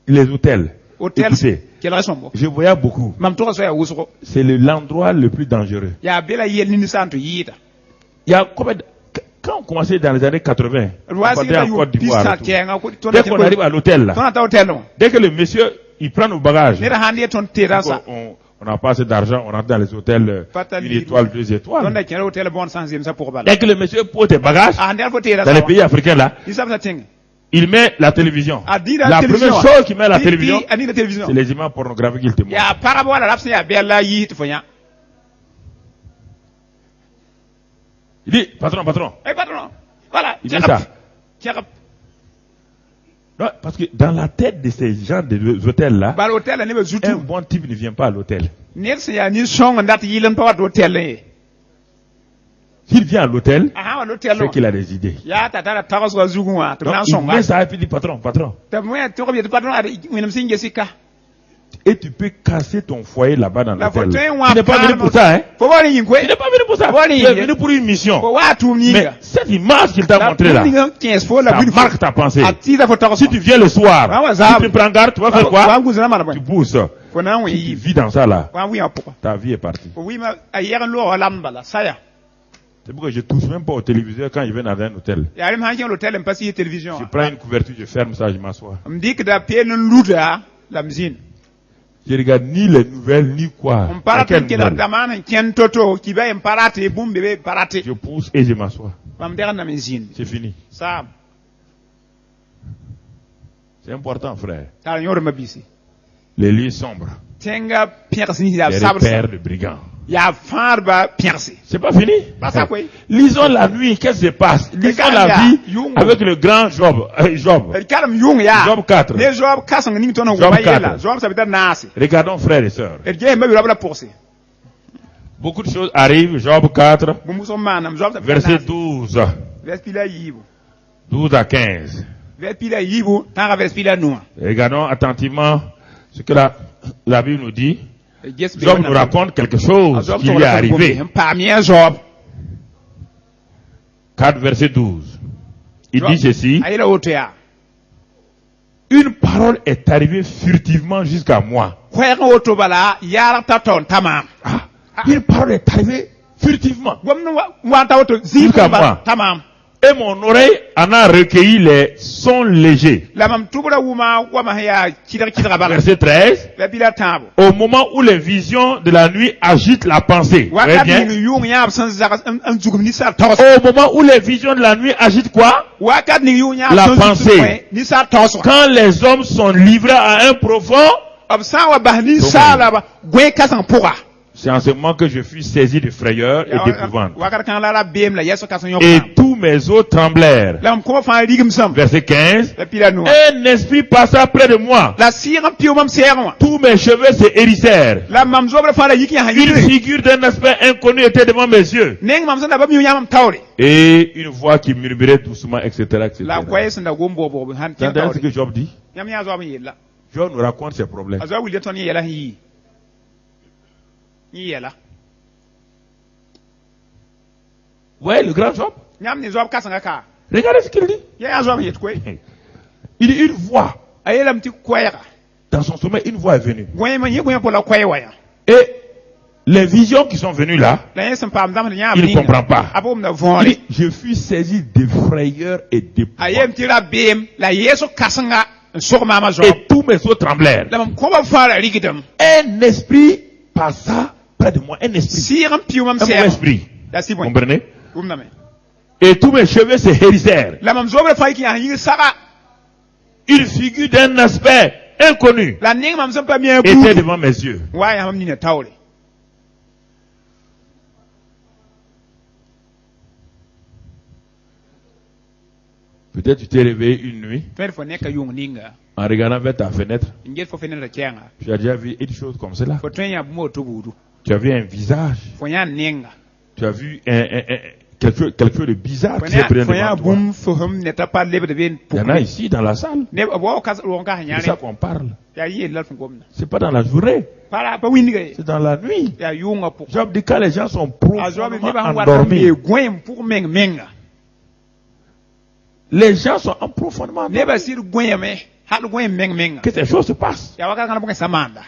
les hôtels. hotel Écoutez, quelle raison bon je voyais beaucoup. mam to so ya wusro C'est l'endroit le plus dangereux. ya bela yel ni santo yita Il y a combien de- Quand on commençait dans les années 80, on partait en Côte d'Ivoire. et tout. Dès qu'on arrive à l'hôtel là, ton ta hotel non dès que le monsieur, il prend nos bagages, ne handi ton tera ça on n'a pas assez d'argent, on rentre dans les hôtels Fatali- une étoile, deux ton étoiles. da kera hotel bon sans ça pour bala Dès que le monsieur pose tes bagages, handi fo tera dans les pays africains là, il ça ting il met la télévision. a dit La première chose qu'il met à la télévision, ani la télévision c'est les images pornographiques qu'il te montre. ya parabola la ya bela yi to fonya Il dit, patron, eh patron voilà il dit ça. Tiens, Non, parce que dans la tête de ces gens des hôtels là, bal hotel ne be un zutu bon type ne vient pas à l'hôtel. nerse ya ni song ndat yilen pa wat hotel ne S'il vient à l'hôtel, aha wa hotel c'est no qu'il a des idées. ya tata la tagas wa zugu wa to Donc, nan il song met ça et puis il dit, patron. ta mo to ko bi patron ada winam singe sika Et tu peux casser ton foyer là-bas dans la l'hôtel. photo Tu en wa n'es pas venu pour ça, hein? fo wani yin Tu kwe n'es pas venu pour ça. Voilà, Tu es il est. venu pour une mission. fo wa tu ni Mais cette image qu'il t'a montrée là, 15 fo la ça marque ta pensée. ati da fo tagas Si tu viens le soir, Ah ouais, si ça- tu prends garde, tu vas faire wa quoi? nguza na mara Tu pousses. fo na Si tu wi vis dans ça là, wa wi apo ta vie est partie. fo wi ma ayer lo lambala saya C'est pourquoi je touche même pas au téléviseur quand je vais dans un hôtel. ya rim hankin l'hôtel en pasi télévision Je prends une couverture, je ferme ça, je m'assois. mdik da pelen luda lamzin Je regarde ni les nouvelles, ni quoi. on parate Laquelle ke la nouvelle? damana ken toto ki ba en parate bum bebe parate Je pousse et je m'assois. bam dera na mezin C'est fini. sa C'est important, frère. ta nyor mabisi Les lieux sombres, tenga pierre sini da les sabr repères de brigands. Ya farba piercé. C'est pas fini. Pas ça, quoi. Lisons la nuit, qu'est-ce qui se passe? Lisons Regarde, la là, vie Yung. avec le grand Job. Job. El karam yung ya. Job 4. Ne Job kasang ning tono Job wa yela. 4. Job ça veut dire nasi. Regardons frères et sœurs. El ge me la poursi. Beaucoup de choses arrivent. Job 4, Bu muso manam Job ça veut dire verset nasi. 12. Vers pila yibu. 12 à 15. Vers pila yibu, tanga vers pila noa. Regardons attentivement ce que la Bible nous dit. Yes, Job nous raconte quelque chose qui lui est arrivé. Parmi Job. 4 verset 12. Il dit ceci. Ayela otea. Une parole est arrivée furtivement jusqu'à moi. Kwega oto bala yara taton tamam. Ah, une parole est arrivée furtivement. Gomno wa ta oto Jusqu'à zifu moi. bala tamam. Et mon oreille en a recueilli les sons légers. La mam tubra wuma wa ma ya kidra bala. Verset 13. La bila tabo. Au moment où les visions de la nuit agitent la pensée. Wa Très ka bien. ni yung ya absan zagas an zugum ni sa tos. Au moment où les visions de la nuit agitent quoi? Wa ka ni yung ya La absan pensée. ni sa tos. Quand les hommes sont livrés à un profond, Absan wa bahni sala ba gwe kasan pura. c'est en ce moment que je fus saisi de frayeur et d'épouvante. Wa ka kan la bem la yeso kasan yok. Et tous mes os tremblèrent. La mam ko fa rigim sam. Verset 15. La pila no. Un esprit passa près de moi. La sira pio mam serwa. Tous mes cheveux se hérissèrent. La mam zobra fa la yiki ha Une yiki. figure d'un aspect inconnu était devant mes yeux. Neng mam sanda ba mi yamam tawre. Et une voix qui murmurait doucement, etc. etc. La kwaye sanda gombo bo han Vous ken entendez ce que tawre. Job dit? Yam ya zo am yella. Job nous raconte ses problèmes. Azwa wil ton yella hi. Ni yella. Ouais, le grand Job. Nyam ni zob kasanga ka. Regardez ce qu'il dit. Ya zo am yet kwe. Il dit une voix. Ayela mti kwaya. Dans son sommeil, une voix est venue. Gwen ma yi gwen pour la kwaya waya. Et les visions qui sont venues là, La yesam pam dam nya il ne comprend pas. Abom na Il vore. dit, je fus saisi de frayeur et d'épouvante. Ayem ti la bem la yeso kasanga sur mama zo. Et tous mes os tremblèrent. La mam ko ba fara rigidam. Un esprit passa près de moi. Un esprit. Siram pio mam Un mauvais serwa. esprit. La si bon. Comprenez? Umna me. Et tous mes cheveux se hérissèrent. La mam zobra fa ki ha yi sara. Une figure d'un aspect inconnu La ning mam sam pa mi en était bu. devant mes yeux. Wa ya mam ni na tawre. Peut-être tu t'es réveillé une nuit Fer fo neka yung ninga. en regardant vers ta fenêtre. Ngel fo fenera kenga. Tu as déjà vu une chose comme cela. Fo twenya mo to budu. Tu as vu un visage. Fo nya ninga. Tu as vu quelque chose de bizarre qui s'est Fo présenté nya devant toi. bum fo hum neta pa lebe de ben Il y en a ici dans la salle. Ne bo ka ro ka C'est hanyane. ça qu'on parle. Ya yi la fo gomna. C'est pas dans la journée. Para pa windige. C'est dans la nuit. Ya yunga pour. Job dit quand les gens sont Azwa me profondément ba han wata me endormis. gwen pour menga. Les gens sont en profondément Ne ba endormis. sir gwen me. Hal gwen menga. Que ces choses se passent. Ya waka kana bunga samanda.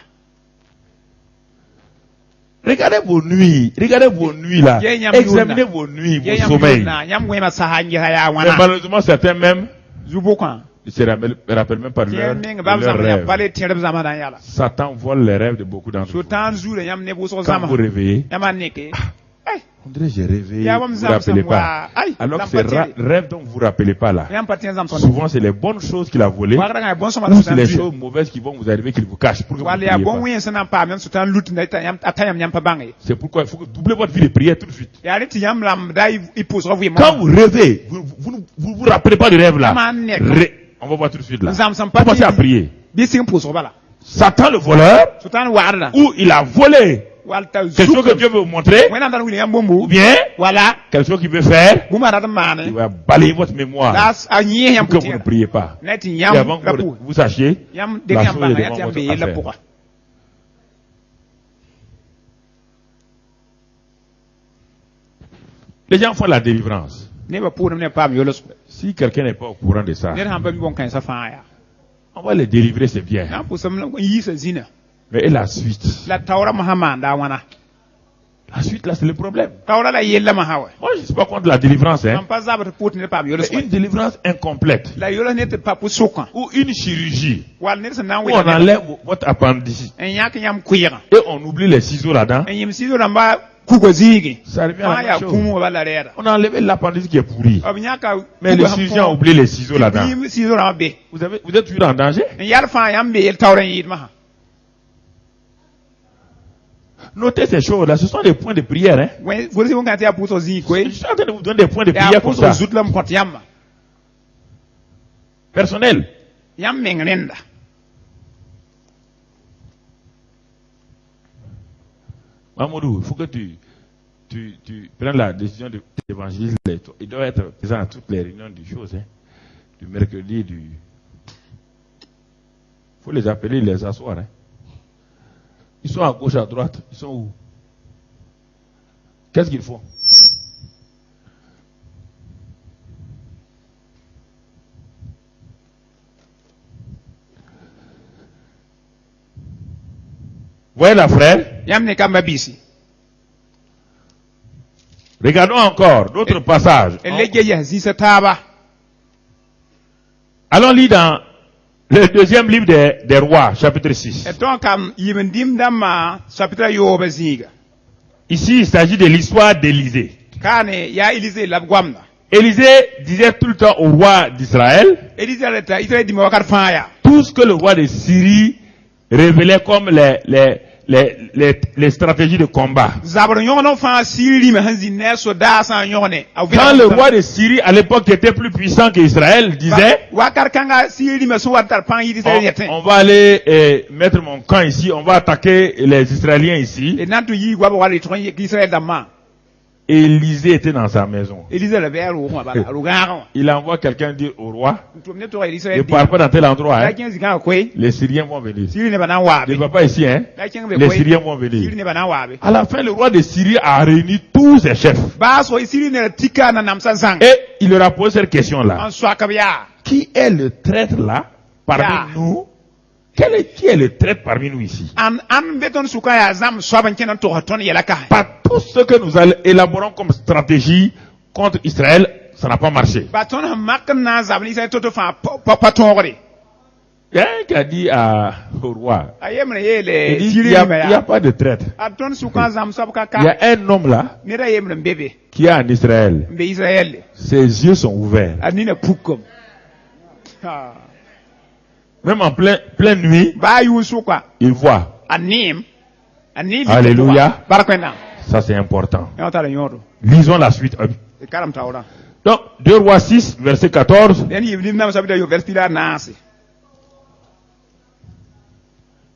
Regardez vos nuits. Regardez vos nuits là. Ye nyam Examinez yuna. vos nuits, Ye vos yam sommeils. na nyam gwen ma sahangi ya Mais wana. malheureusement, certains même Zubo kan. ne se rappellent même pas de Tiens menga leurs ba zama ya rêves. pale tiere zamana ya la. Satan vole les rêves de beaucoup d'entre vous. Sultan zule yam ne bu so Quand zama. vous réveillez, Yama neke. Ay. on dirait j'ai rêvé, Ya vous wam ne vous zam rappelez sam pas. wa. Ay. Alors que lam ces patiri. rêves dont vous vous rappelez pas là, Yam patien zam son. souvent c'est les bonnes choses qu'il a volées, Wa nga bon so ma ou c'est les sultan. choses mauvaises qui vont vous arriver qu'il vous cache pour que vous Wale ne ya priez bon pas. wen sana pa men sultan lut na yam atayam yam pa bangi. C'est pourquoi il faut que doubler votre vie de prière tout de suite. Ya rit yam lam dai ipos revu mo. Quand vous rêvez, vous vous rappelez pas de rêve là. Aman nek. On va voir tout de suite là. Zam sam Commencez à prier. Bi sing pos bala. Satan le voleur, Sultan warda. ou il a volé Walta quelque chose que Dieu veut vous montrer, When am William ou Bombu. bien Voilà. quelque chose qu'il veut faire, Bumara il mane. va balayer votre mémoire Das anyi yam pour que vous ne putia. priez pas. Net Et yam avant que rapu. vous sachiez, Yam de la yam chose ba est yam devant yam votre be la affaire. pourra. Les gens font la délivrance. Ne ba pour ne pas yolos. Si quelqu'un n'est pas au courant de ça, Ne han ba mi bon kan sa fa ya. on va les délivrer, c'est bien. Na pour sam yi sa zina. Mais et la suite La tawra Muhammad da wana. La suite, là, c'est le problème. Tawra la yella ma hawa. Moi, je ne suis pas contre la délivrance, hein. Am pa zaba pour ne pas yolos. Mais une délivrance incomplète. La yola ne te pas pour sokan. Ou une chirurgie. Wal ne sa na Où we. on enlève votre appendicite. En yak yam kuira. Et on oublie les ciseaux là-dedans. En yim sido lamba kugo zigi. Ça revient à Ma la ya même chose. kumu wala rera. On a enlevé l'appendicite qui est pourri. Ob nyaka. Mais le chirurgien a oublié les ciseaux là-dedans. Yim sido lamba be. Vous êtes toujours en danger. En yar fa yam be el tawra yid ma. Notez ces choses-là, ce sont des points de prière. Hein. Vous savez quand tu as poussé aussi quoi? Je suis en train de vous donner des points de Ya prière comme poussé ça. zout l'homme quand yam. Personnel. Yam mengrenda. Mamoudou, il faut que tu prennes la décision d'évangéliser. Il doit être présent à toutes les réunions du chose, hein, du mercredi, Il faut les appeler, les asseoir. Hein. Ils sont à gauche, à droite. Ils sont où? Qu'est-ce qu'ils font? Voyez la frère? Yam ne kamba bisi. Regardons encore d'autres passages. Elege ya zisa taba. Allons lire dans le deuxième livre des rois, chapitre 6. Et donc, yimendim dama, chapitre yoba ziga. Ici, il s'agit de l'histoire d'Élisée. Kane, ya Élisée labgwamna. Élisée disait tout le temps au roi d'Israël Élisée leta, Israël di mawakar faya. tout ce que le roi de Syrie révélait comme les stratégies de combat. Zabar yono fa siri me hanzi neso da san yone. Quand le roi de Syrie, à l'époque, était plus puissant qu'Israël, disait, wakar kanga siri me so watar pan yidi sa yete. on va aller mettre mon camp ici, on va attaquer les Israéliens ici. Et nantu yi gwabo wali tron Israël dama. Élisée était dans sa maison. Élisée le ver ou ma bala, rugaron. Il envoie quelqu'un dire au roi, Tumne to Israël ne di. pars pas dans tel endroit, hein. La kin zika kwe. Les Syriens vont venir. Siri ne bana wabe. Ne va pas ici, hein. La kin be Les kwe. Syriens vont Siri venir. ne bana wabe. À la fin, le roi de Syrie a réuni tous ses chefs. Ba so siri ne tika na namsan sang. Et il leur a posé cette question-là. En soi kabya. Qui est le traître là, parmi Ya. nous? Qui est le traître parmi nous ici? An beton suka ya zam swaban kenan to haton yelaka. Pas tout ce que nous élaborons comme stratégie contre Israël, ça n'a pas marché. Baton makna zabli sai toto fa patongre. Il y a un qui a dit au roi, Ayemre il yele dit, siri il y a me ya. pas de traître. Aton suka zam swabka Il y ka. a un homme là Mira yemre mbebe. qui est en Israël. Mbe Israël. Ses yeux sont ouverts. Anina pukom. Ha. Même en pleine nuit, Ba yu suka. il voit. Anim. Alléluia. Barakwena. Ça c'est important. Yota la yoro. Lisons la suite. E karam tawra. Donc, 2 Rois 6, verset 14. Den yiblim nam sabida yo verspila nasi.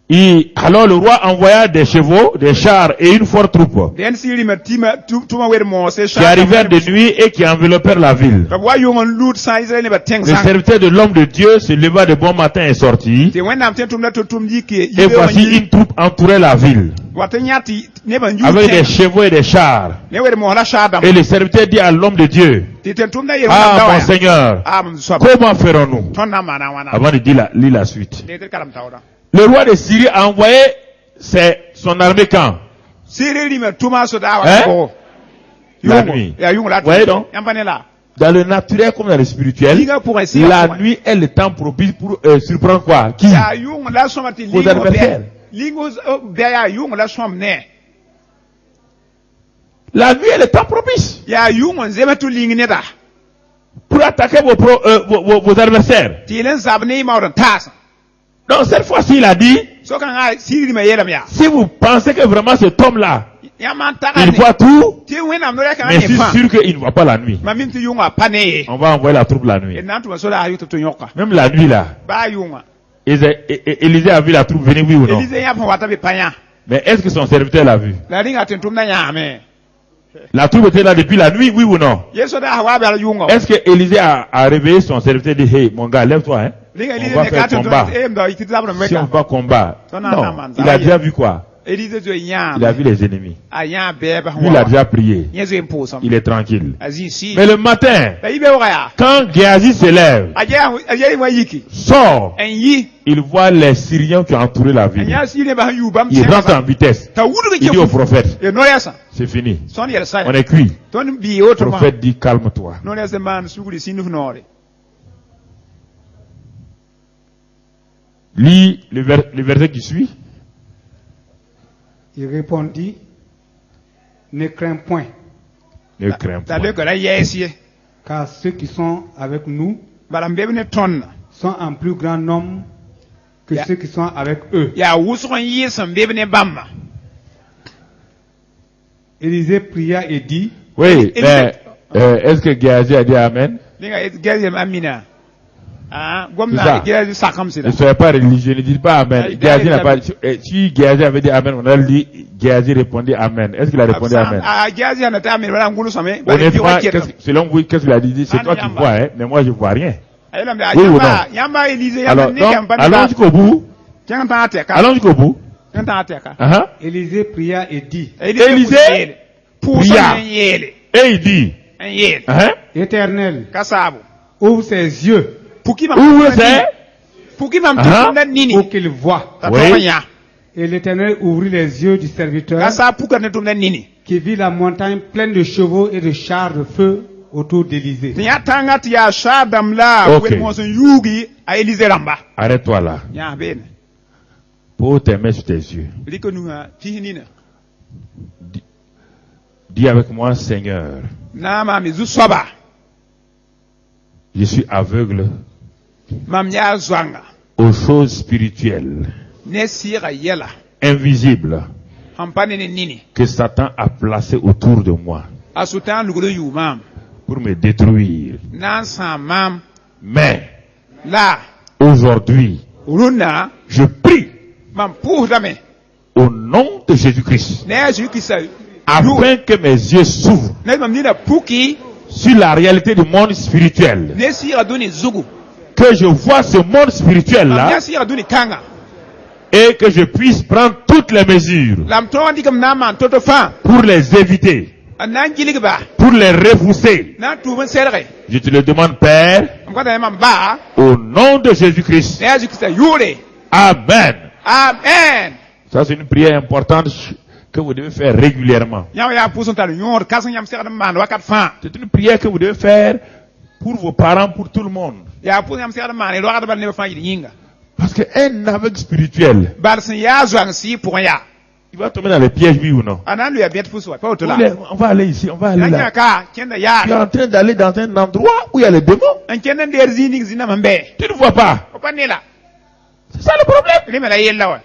Et alors le roi envoya des chevaux, des chars et une forte troupe Den siri me tima tuma wer mo se qui arrivèrent de nuit et qui enveloppèrent la ville. Ka wa yo ngon lut sa Israël ne ba teng Le sang. serviteur de l'homme de Dieu se leva de bon matin et sortit. Te wenda amten tumna to tumji ke Et voici une troupe entourait la ville wata nyati ne ban yu avec des chevaux et des chars. ne wer mo la shadam Et le serviteur dit à l'homme de Dieu, te ten tumna ye ah mon Seigneur, am swab comment ferons-nous? ton na mana wana Avant de lire la suite. de te karam tawra Le roi de Syrie a envoyé son armée quand? siri li me tuma so da Hein? wa ko La nuit. ya yung la Voyez donc. yampane la Dans le naturel comme dans le spirituel, liga pour essayer la nuit est le temps propice pour surprendre quoi? Qui? ya yung la somati Vos ligo adversaires. ligo be ya yung la som ne La nuit est le temps propice ya yung nzematu lingne da pour attaquer vos adversaires. tilen sabne mawran tas Donc cette fois-ci, il a dit, so kan ha siri me yelam ya si vous pensez que vraiment cet homme-là, ya man taga il ne voit tout, ti wena no kan mais je ne suis fa sûr qu'il ne voit pas la nuit. ma min ti yung apane On va envoyer la troupe la nuit. e nantu so la ayu to yoka Même la nuit là, ba yung Élisée a vu la troupe venir, oui ou non? Élisée ya fa wata be panya Mais est-ce que son serviteur l'a vu? la ringa tentum na nyame La troupe était là depuis la nuit, oui ou non? yeso da hawa ba yung Est-ce que Élisée a réveillé son serviteur et dit, hey, mon gars, lève-toi, hein? ringa On Élisée va ne faire ka tentum combat. e mdo ikiti zabra Si on meka va combattre. Non, non, Non, non, man, il ça a va, déjà vu quoi? Élisée zo yam Il a vu les ennemis. aya be ba Lui, il a déjà prié. yeso imposam Il est tranquille. azi si Mais le matin, ba ibe waya quand Géasi se lève, aje wa yiki sort, en yi il voit les Syriens qui ont entouré la ville. anya si ne ba yu bam Il rentre en vitesse. ta wudu Il dit au prophète, e no yasa c'est fini. son yel sa On est cuit. ton bi autre Le ma prophète dit, calme-toi. no yasa man suguri sinu nore Lis le verset qui suit. Il répondit, ne crains point, Ne crains ta pas. de ko la yesie car ceux qui sont avec nous balam be ne ton sont en plus grand nombre que Ya. ceux qui sont avec eux. ya wusron yi sam be ne bamma Élisée pria et dit, Oui, Et- mais est-ce que Géasi a dit Amen? Linga Géasi amina. Ah, C'est gwamna ça. Géasi sakam sida. Ne soyez pas religieux, ne dites pas Amen. Ah, Géasi il a n'a pas dit. Si Géasi avait dit Amen, on aurait dit Géasi répondit Amen. Est-ce qu'il a répondu Amen? Ah, Géasi a nata amen wala ngulu some. Honnêtement, selon vous, qu'est-ce qu'il a dit? C'est Ah, toi qui Yamba. vois, hein, mais moi je vois rien. Ayela mbe Oui ou yamba Élisée Alors, yamba donc, ne kampani. allons jusqu'au bout. Tiens ta ateka. Allons jusqu'au bout. Tiens ta ateka. Uh-huh. Élisée pria et dit, Élisée pour pria. ça yele. Et il dit, En yele. hein? Éternel, Kasabo. ouvre ses yeux Pour qui Où c'est? Pour qui mam Ah. tunda nini? pour qu'il voie. Oui. Et l'Éternel ouvrit les yeux du serviteur Kasa pour que ne tunda nini? qui vit la montagne pleine de chevaux et de chars de feu autour d'Élisée. Tinya tanga tia shadam la Ok. wel mo son yugi a Élisée ramba. Arrête-toi là. Ya ben. Pose tes mains sur tes yeux. Liko nunga fihinina. Dis avec moi, Seigneur, Na ma mi zuswaba. je suis aveugle Mam ya zwanga. aux choses spirituelles, Ne sira yela. invisibles, Hampane ne nini. que Satan a placées autour de moi Asutan lugulu yu mam. pour me détruire. Nan sa mam. Mais, La. aujourd'hui, Uruna. je prie Mam pour dame. au nom de Jésus-Christ, Ne ju kisa. afin que mes yeux s'ouvrent Ne mam nina puki. sur la réalité du monde spirituel, Ne sira duni zugu. que je vois ce monde spirituel Mam là ya sira duni kanga. et que je puisse prendre toutes les mesures Lam to andi kam na man toto fa. pour les éviter, Nan giligba. pour les repousser. Na tuben serre. Je te le demande, Père, Am kwata mam ba. au nom de Jésus-Christ. Ne ju kisa yure. Amen. Amen. Ça, c'est une prière importante que vous devez faire régulièrement. Yaw ya puson tal nyor kasan yam serre man wakat fa. C'est une prière que vous devez faire pour vos parents, pour tout le monde. Ya puson yam serre man wakat ban ne fa yinga. Parce qu'un aveugle spirituel, Balsin ya zwang si pour ya. il va tomber dans les pièges, oui ou non? Anan lu ya bet puso pa otola. On va aller ici, on va aller Nanya là. ka kenda Tu es ya. en train d'aller dans un endroit où il y a les démons. An kenda der zining zina mambe. Tu ne vois pas. O panela. C'est ça le problème. Rime la yella wa.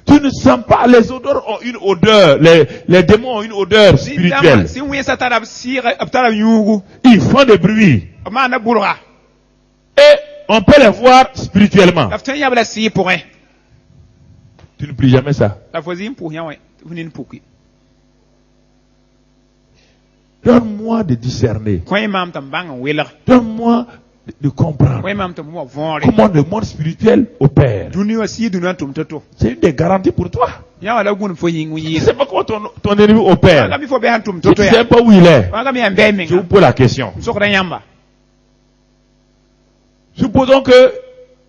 Tu ne sens pas, les odeurs ont une odeur, les démons ont une odeur spirituelle. Si wi satara sira abtara yugu. Ils font des bruits. Mana burga. Et on peut les voir spirituellement. Aftan ya bla si pour un. Tu ne pries jamais ça. La voisine pour ya wa. Vunin puki. Donne-moi de discerner. Koy mam tam bang wela. Donne-moi de comprendre Koy mam tam mo vonre. comment le monde spirituel opère. Duni wa si duni tum toto. C'est une des garanties pour toi. Ya wala gun fo yin Tu wi. ne sais pas comment ton ennemi Aga opère. mi fo be han tum Tu toto ne sais ya. pas où il est. Aga mi ambe Je vous menga. pose la question. Sokra yamba. Supposons que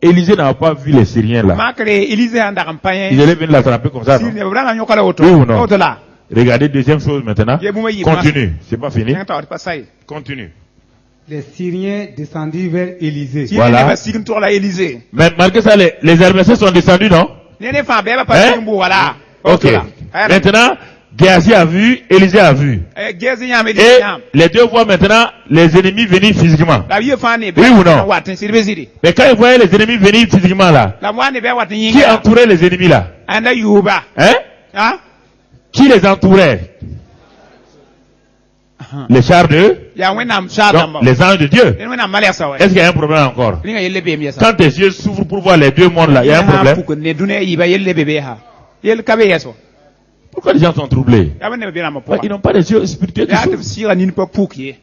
Élisée n'a pas vu les Syriens là. Makre Élisée anda Il campagne. allait venir l'attraper comme ça. Si Non? ne branga nyokala oto. Oui ou non? Otola. Regardez, deuxième chose maintenant. Continue. C'est pas fini. Nang ta pas sai. Continue. Les Syriens descendirent vers Élisée. Si Voilà. ne ba sigin tour la Élisée. Mais malgré ça, les Hermésiens sont descendus, non? Nene fa be ba pas Hein? sigin bu wala. Ok. Otola. Maintenant, Géasi a vu, Élisée a vu. Gezi nyam Et Élisée nyam. les deux voient maintenant les ennemis venir physiquement. La vie fa ne be. Oui ou non? Watin sirbe siri. Mais quand ils voyaient les ennemis venir physiquement là, La moi ne be watin qui yinga. entourait les ennemis là? Anda yuba. Hein? Hein? Qui les entourait? Les chars de? Ya wenam shadam. Donc, les anges de Dieu. En wenam malya sawa. Est-ce qu'il y a un problème encore? Linga yelle be mi sa. Quand tes yeux s'ouvrent pour voir les deux mondes là, il y a un problème. Pour que ne dune yiba yelle bebe ha. Yelle kabe yeso. Pourquoi les gens sont troublés? Ya wenne be na mo Ouais, ils n'ont pas les yeux spirituels qui Ya s'ouvrent. te sira nin pa puki.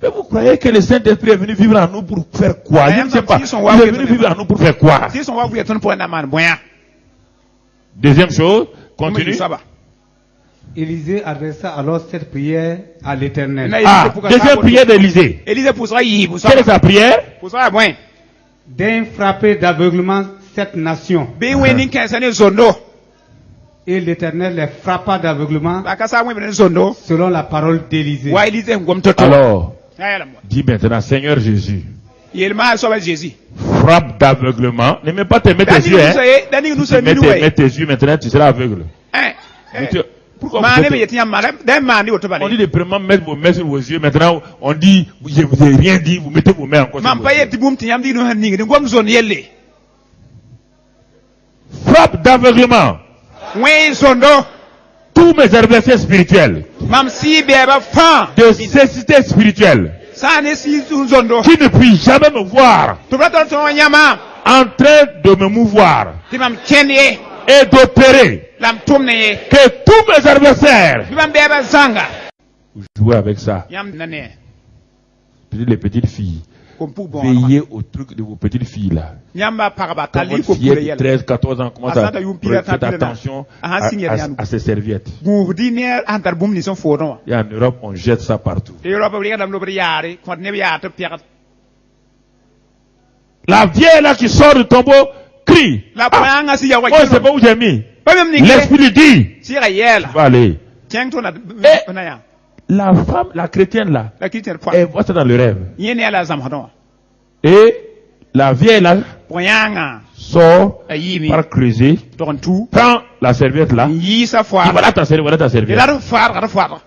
Mais vous croyez que le Saint-Esprit est venu vivre en nous pour faire quoi? Je ne sais pas. Ils sont Il est venu vivre en nous pour faire quoi? Si son wa bu yeton pour na man boya. Deuxième chose, continue. Élisée adressa alors cette prière à l'Éternel. Ah, deuxième prière d'Élisée. Élisée poussera yi bu Quelle est sa prière? poussera boin. D'un frapper d'aveuglement cette nation. Be weni kan sane zondo. Et l'Éternel les frappa d'aveuglement Ba ka sa mo ben zondo. selon la parole d'Élisée. Wa Élisée ngom toto. Alors, Ya la mo. dis maintenant, Seigneur Jésus, Yel ma so ba Jésus. frappe d'aveuglement. Ne mets pas tes mains tes yeux, hein. Dani nu Tu so mets minu tes, mets we. tes yeux maintenant, tu seras aveugle. Pourquoi Ma vous ne be êtes... yetin ma da ma ni oto ba On dit ni. de premièrement mettre vos mains sur vos yeux. Maintenant, on dit, je vous ai rien dit, vous mettez vos mains encore sur Mam vos pa yeux. yeti bum tinyam di no han ni ngom zone yelle. Frappe d'aveuglement. Wei zondo. tous mes adversaires spirituels, Mam si beba fan. de cécité spirituelle, Sa ne si zondo. qui ne puissent jamais me voir To brato to nyama. en train de me mouvoir Ti mam kenye. et d'opérer, Lam tumne ye. que tous mes adversaires, Ti mam beba zanga. vous jouez avec ça. Yam nane. Les petites filles, Kom pu bon. veillez au truc de vos petites filles là. Nyamba paraba Quand kali votre ko fillette pule de yel. 13, 14 ans commence à Asanta yum pila faire tapila na. attention Aha, signe rien. à ses serviettes. Gourdi ne antar bum ni son fodo. Et en Europe, on jette ça partout. Te Europe briga dam lo briare, ko ne biya to piagat. La vieille là qui sort du tombeau crie. La Ah, poanga si ya wa. oh, c'est pas où j'ai mis. Pas même ni. L'esprit dit, Si ra yel. va aller. Tiens to na Eh. na ya. La femme, la chrétienne là, La kitchen point. elle voit ça dans le rêve. Yene ala zam hadon. Et la vieille là Poyanga. sort Ayimi. par creuser, Ton tout. prend la serviette là, Yi sa dit foi. voilà ta serviette, voilà ta Et serviette. là far.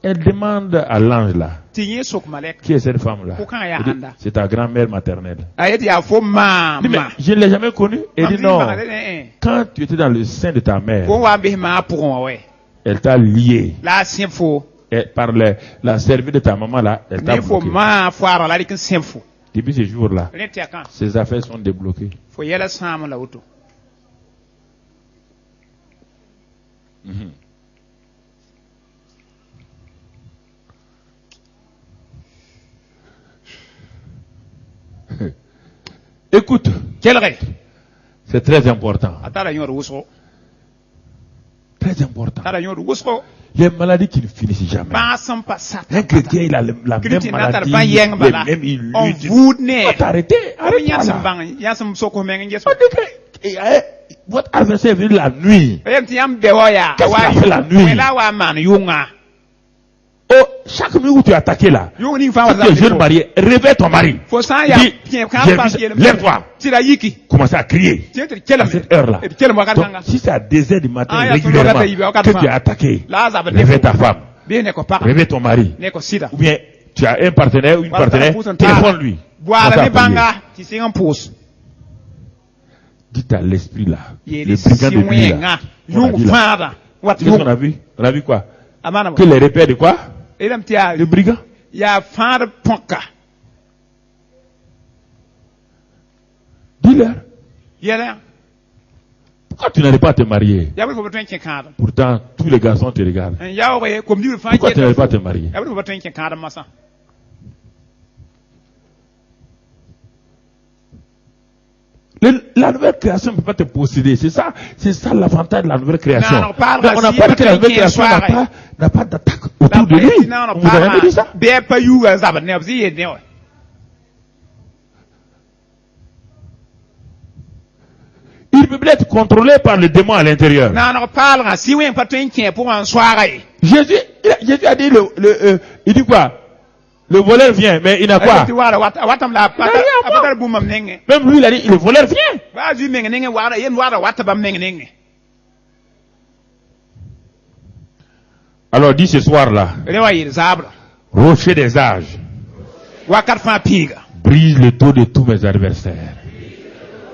Elle demande à l'ange là, Tinye sok malek. qui est cette femme là? Aucun ya Il dit, handa. c'est ta grand-mère maternelle. Ayet ya fo ma. Il dit, mais je ne l'ai jamais connue. Elle dit non. Eh. Quand tu étais dans le sein de ta mère, Ko wa be ma pour on ouais. elle t'a lié. La simfo. Et par la serviette de ta maman là, elle t'a Ne fo bloqué. ma foire la lik simfo. Depuis ce jour-là, Ne te kan. ses affaires sont débloquées. Fo yela sam la auto. Écoute, Quel ré. c'est très important. Atara yor wuso. Très important. Atara yor wuso. Les maladies qui ne finissent jamais. Ba sam pa sat. Un chrétien, il a la même Christian natar maladie, ban yeng bala. les mêmes, il On lutte. voud ne. Faut t'arrêter. Arrête Arrête yasam là. bang. Yasam soko mengen yeso. On dit que, votre adversaire est venu la nuit. Yam ti yam bewoya. Qu'est-ce qu'il a fait la nuit? La wa man yunga. Oh, chaque minute où tu es attaqué là, Yung ni fa si tu es jeune marié, réveille ton mari. Fo san ya Dis, pien j'ai kan vu pas ça. yele. Lève-toi. Tira yiki. Commence à crier. Tiens te kelam. À cette heure-là. Et kelam wa Donc, katanga. si c'est à 2 heures du matin Ah, il y a régulièrement toujours la taille, que tu es attaqué, La za ba réveille ta femme, Bien ne ko pa. réveille ton mari. Ne ko sida. Ou bien tu as un partenaire ou une Voilà, partenaire, pousse un tas. téléphone-lui. Voilà Commence à ne prier. banga. Ti singa pousse. Dites à l'esprit là, Yele le brigand de nuit là. siwenga. On a Yung dit là. fada. Wat Qu'est-ce qu'on yung. a vu? On a vu quoi? Amana. Que les repères de quoi? Elam ti ya. Le brigand. Ya fada ponka. Dis-leur. Yele. Pourquoi tu n'arrives pas à te marier? Ya bu ko betwen kin kada. Pourtant, tous les garçons te regardent. En ya we kom di fa Pourquoi tu n'arrives pas à te marier? Ya bu ko betwen kin kada masa. La nouvelle création ne peut pas te posséder. C'est ça l'avantage de la nouvelle création. Non, on parle Donc, on n'a si, pas dit que la parce nouvelle qu'il y a création un soir, n'a pas d'attaque autour de lui. On vous a jamais dit ça? Be pa yu ga za ba ne bzi ye ne. Il peut être contrôlé par le démon à l'intérieur. Non, on parle si we pa twen kin pour en soirée. Jésus a dit il dit quoi? Le voleur vient, mais il n'a quoi? Tu wala watam la pa pa bu mam nenge. Même lui, il a dit, le voleur vient. Ba ju menge nenge wala yen wala watam menge nenge. Alors, dis ce soir-là, Rewa yir zabra. rocher des âges, Wakat fa piga. brise le dos de tous mes adversaires.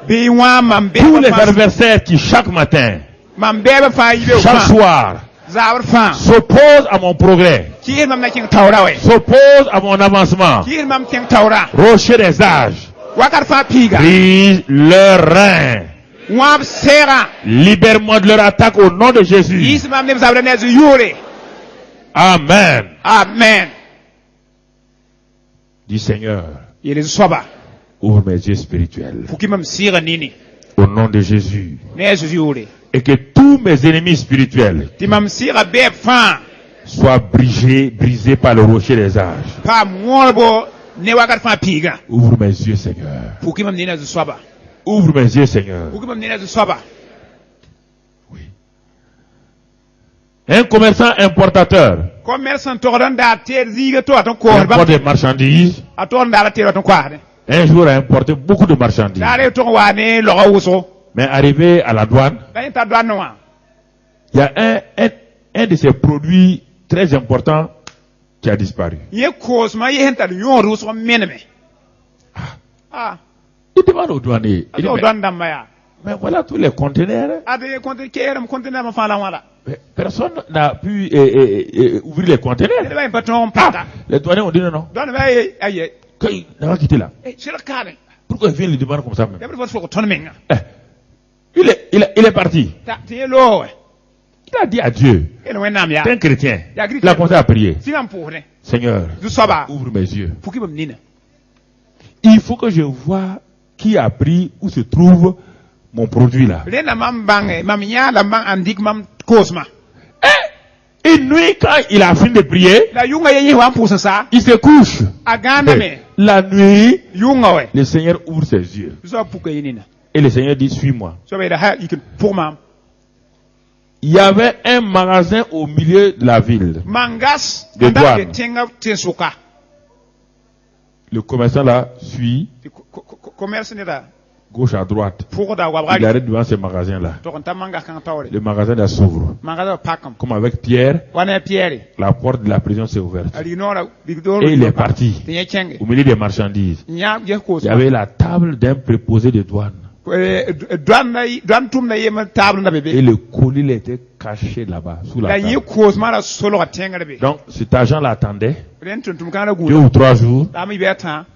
Be wa mam be Tous les adversaires qui, chaque matin, mam be fa yibe chaque soir, zabra fa. s'opposent à mon progrès, Ki mam na kin tawra we. s'opposent à mon avancement. Ki mam kin tawra. Rocher des âges, Wakat fa piga. brise leur rein. Wab sera. Libère-moi de leur attaque au nom de Jésus. Is mam ne zabra ne zu yure. Amen. Amen. Dis Seigneur, Yele soba. ouvre mes yeux spirituels. Pour qui même sire nini. Au nom de Jésus. Ne zu yure. Et que tous mes ennemis spirituels Ti mam sire be fa. soient brisés par le rocher des âges. Pa morbo ne wakat fa piga. Ouvre mes yeux, Seigneur. Pour qui même nina zu soba. Ouvre mes yeux, Seigneur. Pour qui même nina zu soba. Un commerçant importateur Commerçant toran da ter ziga to aton ko ba. importe des marchandises. Aton da la ter aton kwade. Un jour a importé beaucoup de marchandises. Dare to wane lo wuso. Mais arrivé à la douane, Da ta douane wa. il y a un de ces produits très importants qui a disparu. Ye cause ma ye henta yon ruso meneme. Ah. Il demande au douanier. Il dit, Ato mais douane da maya. Mais voilà tous les conteneurs. Ade konte keram conteneur ma fala wala. Mais personne n'a pu ouvrir les conteneurs. Ne ba patron pata. Les douaniers ont dit non, non. Don ba aye. Il n'a pas quitté là. Sur le cadre. Pourquoi il vient le demander comme ça même? D'abord faut ton menga. Il est parti. Ta te lo. Il a dit à Dieu. Et le wenam ya. T'es un chrétien. Il a commencé à prier. Silam pour ne. Seigneur, Du soba. ouvre mes yeux. Pour qui me nina. Il faut que je vois qui a pris, où se trouve mon produit là. Lena mam bange, mam nya la mang andik mam kosma. Une nuit, quand il a fini de prier, La yunga yenye wan pour ça. il se couche. Aganda me. La nuit, Yunga we. le Seigneur ouvre ses yeux. So pour que yinina. Et le Seigneur dit, suis-moi. So be da ha you can pour mam. Il y avait un magasin au milieu de la ville. Mangas. De anda douane. ke tenga tensuka. Le commerçant là suit, Commerce ne da. gauche à droite. Pour da Il wabra. arrête devant ce magasin là. To konta manga kan tawre. Le magasin là s'ouvre. Manga pakam. Comme avec Pierre, Wana Pierre. la porte de la prison s'est ouverte. Ali nora bigdor. Et il est parti. Tenye chenge. Au milieu des marchandises. Nya je Il y kosma. avait la table d'un préposé de douane. Douane tum na yema table na Et bébé. le colis il était caché là-bas, sous la La yi table. kosma la solo tenga bébé. Donc cet agent l'attendait Ren tum kana 2 gu. ou 3 jours. Ami beta.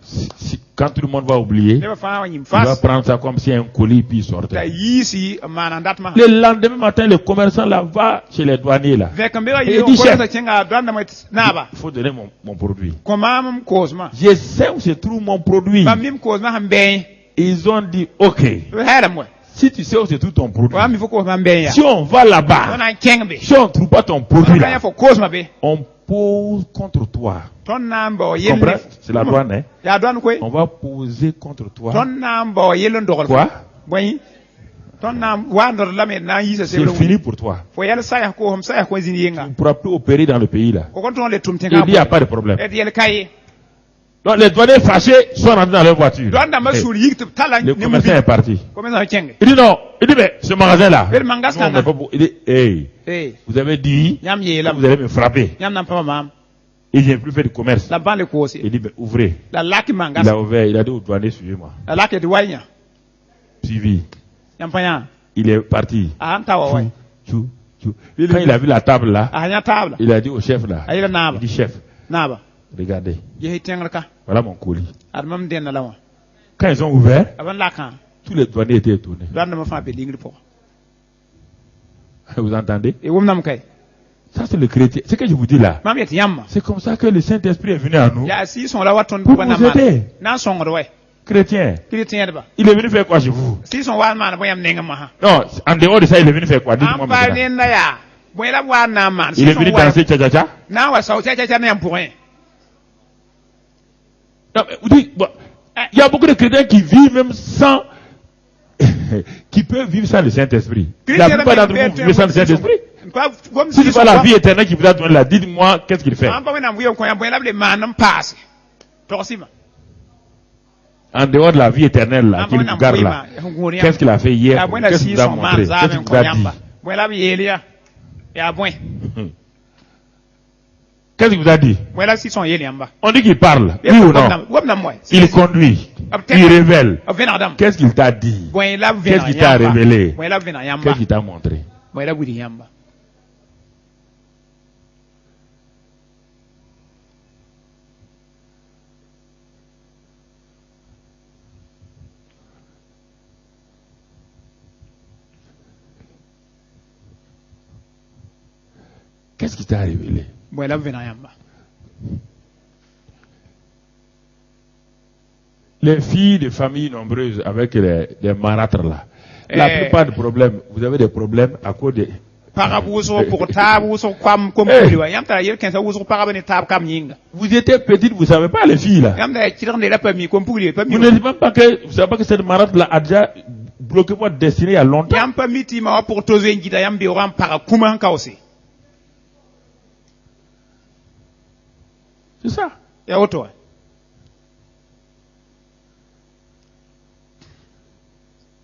Quand tout le monde va oublier, Ne ba fa wanyim il va fas. prendre ça comme si un colis puis il Ta sortait. yisi manandat ma. Le lendemain matin, le commerçant là va chez les douaniers là. Ve kambe Et yi il dit, ko chef. sa tenga douane na ma naba. Il faut donner mon produit. Komam kosma. Je sais où se trouve mon produit. Ba mim kosma hambe. Ils ont dit, ok, Hera moi. si tu sais où se trouve ton produit, Wa mi fo kosma mbe ya. si on va là-bas, Wana kengbe. si on ne trouve pas ton produit Wana là, fo kosma be. on pose contre toi. Ton nambo Tu yelle. comprends? C'est la douane, hein? Ya douane ko. On va poser contre toi. Ton nambo yelle ndogol. Quoi? Boy. Ton nam wa ndor lame na yisa se. C'est fini pour toi. Fo yelle saya ko hom saya ko zini Tu yenga. ne pourras plus opérer dans le pays là. Ko kon ton le tum Il tenga. dit, il n'y a pas de problème. Et yelle kaye. Donc les douaniers fâchés sont rentrés dans leur voiture. Douane na ma Eh, suri yik tala le commerçant est parti. Commerçant kenge. Il dit non. Il dit, mais ce magasin là. Le mangas nous, on kana. n'est pas pour- Il dit, hey, Eh. vous avez dit Nyam que yela. vous allez me frapper. Nyam nam pa mam. Il ne vient plus faire du commerce. La ban le kosi. Il dit, mais ouvrez. La laki mangas. Il a ouvert. Il a dit aux douaniers, suivez-moi. La laki de wanya. Suivi. Nyam pa ya. Il est parti. Ah anta wa wai. Tchou, tchou. Quand il a vu la table là, Ah nya table. il a dit au chef là. Ayela Il naba. dit, chef, Naba. regardez. Ye tenga ka. Voilà mon colis. Admam den na lawa. Quand ils ont ouvert, Aban lakan. tous les douaniers étaient étonnés. Douane na ma fa be lingri po. Vous entendez? E wom nam kay. Ça c'est le chrétien. Ce que je vous dis là. Mam yet yamma. C'est comme ça que le Saint-Esprit est venu à nous. Ya si son la waton Pour ba na vous ma. aider. Na son ro wai. Chrétien. Chrétien ba. Il est venu faire quoi chez vous? Si son wa ma na boyam nenga ma ha. Non, en dehors de ça, il est venu faire quoi? Dites-moi Am pa maintenant. ne na ya. Boyla wa na ma. Il est venu danser tcha-tcha-tcha? Na wa sa cha na yam pour rien. Non, mais vous dites, bon, il y a beaucoup de chrétiens qui vivent même sans, qui peuvent vivre sans le Saint-Esprit. La plupart d'entre vous vivent sans le Saint-Esprit. Si c'est pas la vie éternelle qui vous a donné là, dites-moi qu'est-ce qu'il fait. Am pa we na mbuyo ko yam boyla le ma nam passe. Tosima. En dehors de la vie éternelle là, qu'il vous garde là. Qu'est-ce qu'il a fait hier? Ya buena Qu'est-ce qu'il si vous a son montré? man Qu'est-ce qu'il zaben vous a dit? koyamba. Boyla bi elia. Ya buen. Qu'est-ce qu'il vous a dit? Boyla si son yeli amba. On dit qu'il parle, oui ou non? Wom nam moy. Il conduit, il révèle. Ven adam. Qu'est-ce qu'il t'a dit? Boyla ven. Qu'est-ce qu'il t'a révélé? Boyla ven yamba. Qu'est-ce qu'il t'a montré? Boyla wudi yamba. Qu'est-ce qu'il t'a révélé? Boyla ven yamba. Les filles de familles nombreuses avec les marâtres là. La plupart des problèmes, vous avez des problèmes à cause de... Parabuso pour tabuso kwam kompuliwa. Yam ta yel kensa wuso parabane tab kam yinga. Vous étiez petite, vous savez pas les filles là. Yam da tiran de la pami kompuliwa pami. Vous ne dites même pas que, vous savez pas que cette marâtre là a déjà bloqué votre destinée il y a longtemps. Yam pami ti ma pour tozo ngita yam bi ram para kuma kawsi. C'est ça. Ya auto.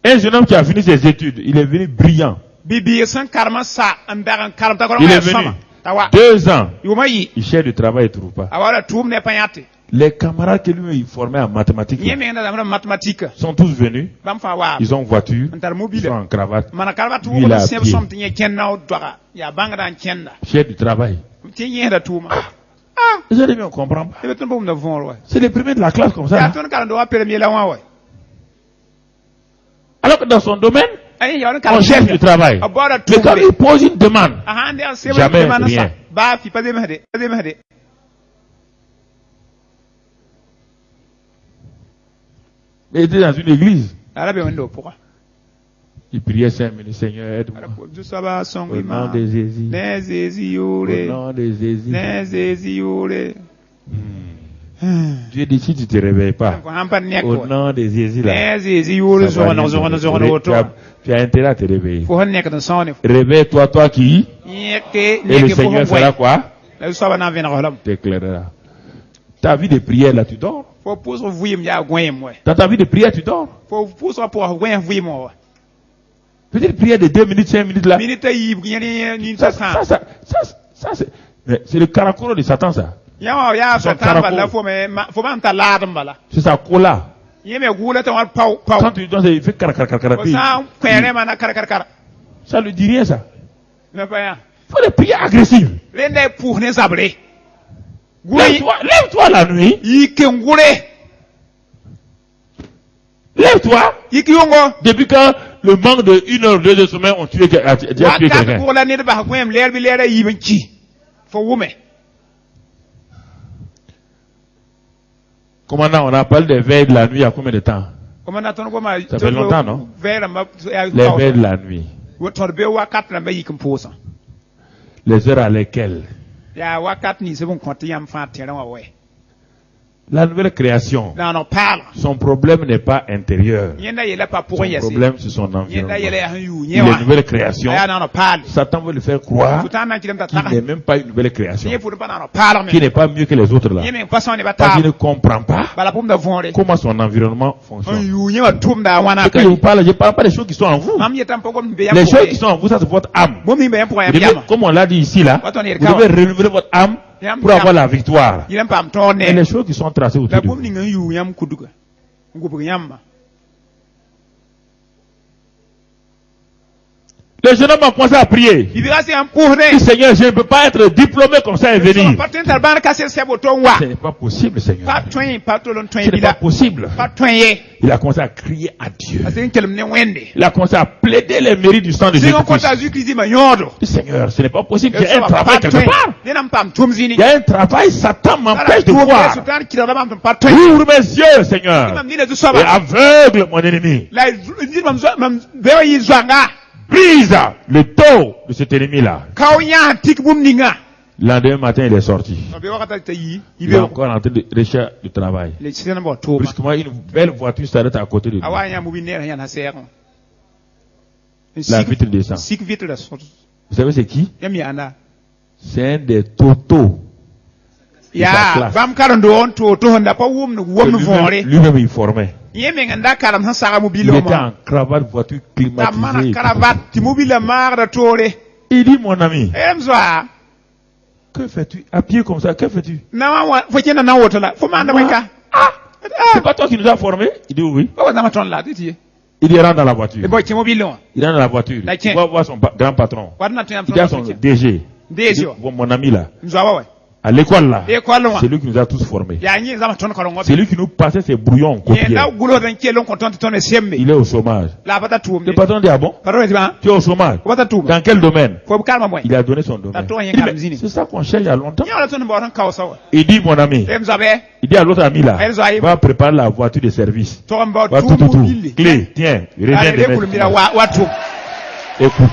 Un jeune homme qui a fini ses études, il est venu brillant. Bibi san karma sa ambaran karam ta Il est venu 2 ans. Yumayi. Il cherche du travail et ne trouve pas. Awara tum ne panyate. Les camarades que lui formait en mathématiques Yé me ngada mathématique. sont tous venus. Bam fa wa. Ils ont voiture, Antar ils mobile. sont en cravate. Mana karba tu Lui, ko il a sem pied. som tinye kenna o doga. Ya banga dan kenda. Chef du travail. Ti yenda tuma. Vous allez bien comprendre. E beton bom na von wa. C'est les premiers de la classe comme Ya ça. ton kala do wa premier la wa wa. Alors que dans son domaine, Ay ya on on kala cherche du travail. Abora Mais quand il pose une demande, Ahande an se Jamais ba rien. Ba fi pas de mahde. Pas de mahde. il était dans une église. Arabe wendo pourquoi? Il priait 5 minutes, Seigneur, aide-moi. Du saba son Au nom ima. de Jésus. Ne Jésus Au yore. nom de Jésus. Ne Jésus yore. Dieu dit si tu ne te réveilles pas, Ko hampan nek au ko. nom de Jésus là, Ne Jésus yore ça va zo rien no donner. woto. Tu as intérêt à te réveiller. Fo hon nek dan sone. Réveille-toi, toi qui, Yeke et le nek fo Seigneur hon fera boy. quoi? La saba na vena holam. T'éclairera. Ta vie de prière là, tu dors. Fo pouso vuyim ya gwem we. Dans ta vie de prière, tu dors. Fo pouso pour gwem vuyim o. Petite prière de 2 minutes, 5 minutes là. Minute yi gnyani ni Ça, sa ça, sa. c'est le caracoro de Satan ça. Ya Son sa tamba caracol. la fo man ta ladam bala. C'est sa cola. Yeme gula ta war pau Quand pau. tu lui donnes, il fait caracara. Ko sa kwere mana kar. Ça lui dit rien ça. Me pa ya. Il faut des prières agressives. Lende pour ne sabre. Gula Lève-toi la nuit. yi kengure. Lève-toi. Yi kiyongo. Depuis quand le manque de 1 heure, 2 heures de sommeil ont tué Wa ta quelqu'un. ko la ne ba gwem ler bi ler yi benci. Fo wume. Commandant, on a parlé des veilles de la nuit il y a combien de temps? Comment na ton ko ma. Ça fait longtemps, non? Vera ma Les veilles de la nuit. Wotor be wakat na be yikum posa. Les heures à lesquelles Ya wakat ni se bon konti yam fa tere wa we. la nouvelle création, Na no pala. son problème n'est pas intérieur. Yenda yele pa pour Son yesi. problème, c'est son Yenda environnement. yele han yu Il est nyewa. une nouvelle création. Ya na no pala. Satan veut le faire croire Tutan na kilem ta qu'il ta. n'est même pas une nouvelle création, Ye pour pas na no pala qu'il me. n'est pas mieux que les autres là. Ye me pason ne Parce bata. qu'il ne comprend pas Bala pum da vonre. comment son environnement Han fonctionne. yu nyewa tum da wana Et quand je vous parle, je ne parle pas des choses qui sont en vous. Mam yetam poko mbe ya. Les choses qui sont en vous, ça c'est votre âme. Bomi be pour ya Vous devez, yama. comme on l'a dit ici là, Waton vous yirka. devez renouveler votre âme pour avoir la victoire. Yilem pam tonne. Et les choses qui sont tracées autour La de bom vous. ni ngan yu yam kuduga. Ngubu yamma. Le jeune homme a commencé à prier. Ibira se am pour Il dit, Seigneur, je ne peux pas être diplômé comme ça et venir. Patin tarban ka se sebo ton wa. Ce n'est pas possible, Seigneur. Pas twin, pas tolon twin Ce n'est pas bila. possible. Pas twin ye. Il a commencé à crier à Dieu. Ase nkelem ne wende. Il a commencé à plaider les mérites du sang de Si on compte à Jésus-Christ. Jésus-Christ ma yodo. Il dit, Seigneur, ce n'est pas possible. Il y a un travail quelque part. Ne nam pam tum zini. Il y a un travail, Satan m'empêche de voir. Sultan ki da mam pas twin. Ouvre mes yeux, Seigneur. Mam ni le Et soba. aveugle mon ennemi. La ndi mam bewa yi zwanga. Brise le dos de cet ennemi-là. Kawnya tik bum ninga. Lendemain matin, il est sorti. Be wakata ta yi. Il est encore en train de rechercher du travail. Le sina bo to. Brusquement, une belle voiture s'arrête à côté de lui. Awanya mu bi ne ya na ser. La vitre descend. Sik vitre la sorte. Vous savez c'est qui? Yami ana. C'est un des totaux. sa Ya classe. bam karando on to honda pa wum no wum no vonre. Lui-même il formait. Yeme nganda karam han sara Il mobile était mo. en cravate, voiture Tamana climatisée. cravate ti mobile marra tore. Il dit, mon ami, Emzwa. que fais-tu? À pied comme ça, que fais-tu? Na wa fo kena na wotala. Fo manda weka. C'est pas toi qui nous as formés? Il dit oui. Ko na maton la titi. Il dit rentre dans la voiture. E boy ti mobile mo. Il rentre dans la voiture. La Il tienne. va voir son grand patron. Wadna to yam Il dit à son DG. Il dit, DG. bon, mon ami là, Mzwa wa. à l'école là, E ko lo. c'est lui qui nous a tous formés. Ya nyi zama ton ko ngo. C'est lui qui nous passait ses brouillons Ye copiés. na gulo dan kelon ko ton ton sembe. Il est au chômage. La pata tuum. Le patron dit, ah bon? Paro ti ba. Tu es au chômage. Ko pata tuum. Dans quel domaine? Fo kalma moy. Il a donné son domaine. Patron, il y a Il dit, mais Karamzini. c'est ça qu'on cherche il y a longtemps. Nya la ton bo tan kawsa wa. Il dit, mon ami, Emzwa be. il dit à l'autre ami là, Elle zoaïe. va préparer la voiture de service. To mba Va tout tout. mobile. Clé, tiens, il revient Allez, de pour le mira mettre. wa tuum. Écoute.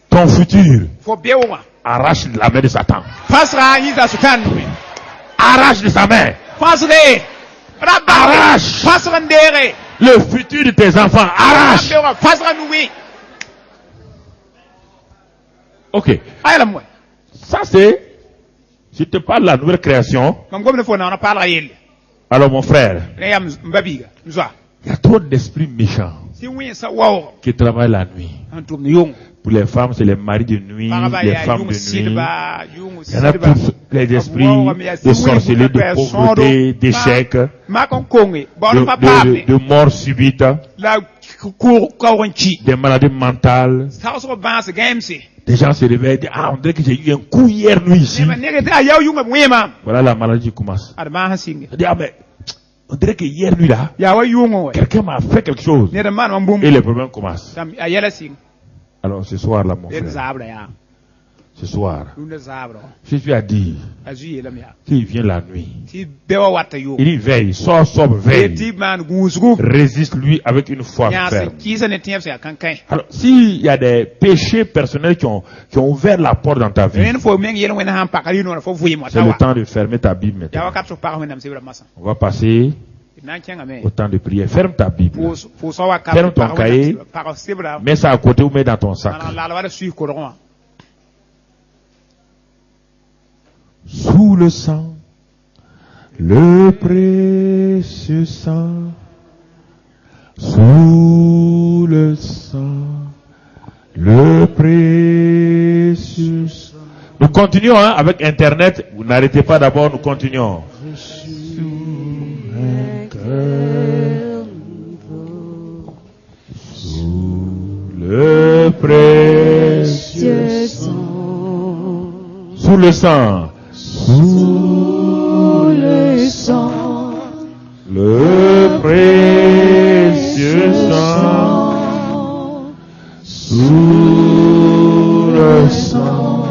Ton futur Fo bewa. arrache la main de Satan. Pasra yi da sukan. Arrache de sa main. Pasre. Rabba. Arrache. Pasra ndere. Le futur de tes enfants. Arrache. Bewa pasra nuwi. Ok. Ayla moy. Ça c'est, je te parle de la nouvelle création. Mam gomne fo na parla yelle. Alors mon frère, Ne yam mbabiga. Mzwa. il y a trop d'esprits méchants. si win sa wawo qui travaillent la nuit. antum yung Pour les femmes, c'est les maris de nuit, paraba les ya femmes yung de nuit. silba yung Il y en a silba tous les esprits de sorcellerie, de pauvreté, d'échec, ma kon kongi bon pa pamne de mort subite, la ko kawanchi des maladies mentales. sa so ba se gamesi Des gens se réveillent et disent, ah, on dirait que j'ai eu un coup hier nuit ici. ma negete ayaw yung wema Voilà la maladie qui commence. adama hasinge On dit, ah, mais on dirait que hier nuit là, ya wa yung quelqu'un m'a fait quelque chose. ne da man mambum Et les problèmes commencent. tam ayala sing Alors ce soir là, mon en frère, zabra ya ce soir, dun zabra Jésus a dit, azuye lam ya s'il vient la nuit, ti bewa watta yo il dit veille, sors, veille. ti man guzgu Résiste lui avec une foi nya se ferme. kisa ne tiep se kankan Alors, s'il y a des péchés personnels qui ont ouvert la porte dans ta vie, ren fo men yel wena han pakari no fo vuyi mo c'est le tawa temps de fermer ta Bible ya maintenant. wakat so pa wenam se masa On va passer nan kenga me au temps de prière. Ferme ta Bible. pour so wakat Ferme ton cahier. par sebra Mets ça à côté ou mets dans ton sac. la la wala sui ko ron Sous le sang, le précieux sang, sous le sang, le précieux sang. Nous continuons avec Internet. Vous n'arrêtez pas d'abord, nous continuons. Sous le précieux sang, sous le sang, sous le sang, le précieux sang, sous le sang,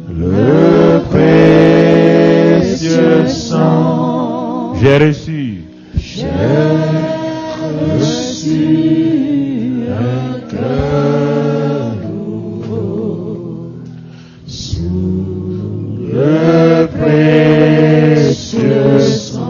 le précieux sang. J'ai reçu un cœur nouveau sous le précieux sang.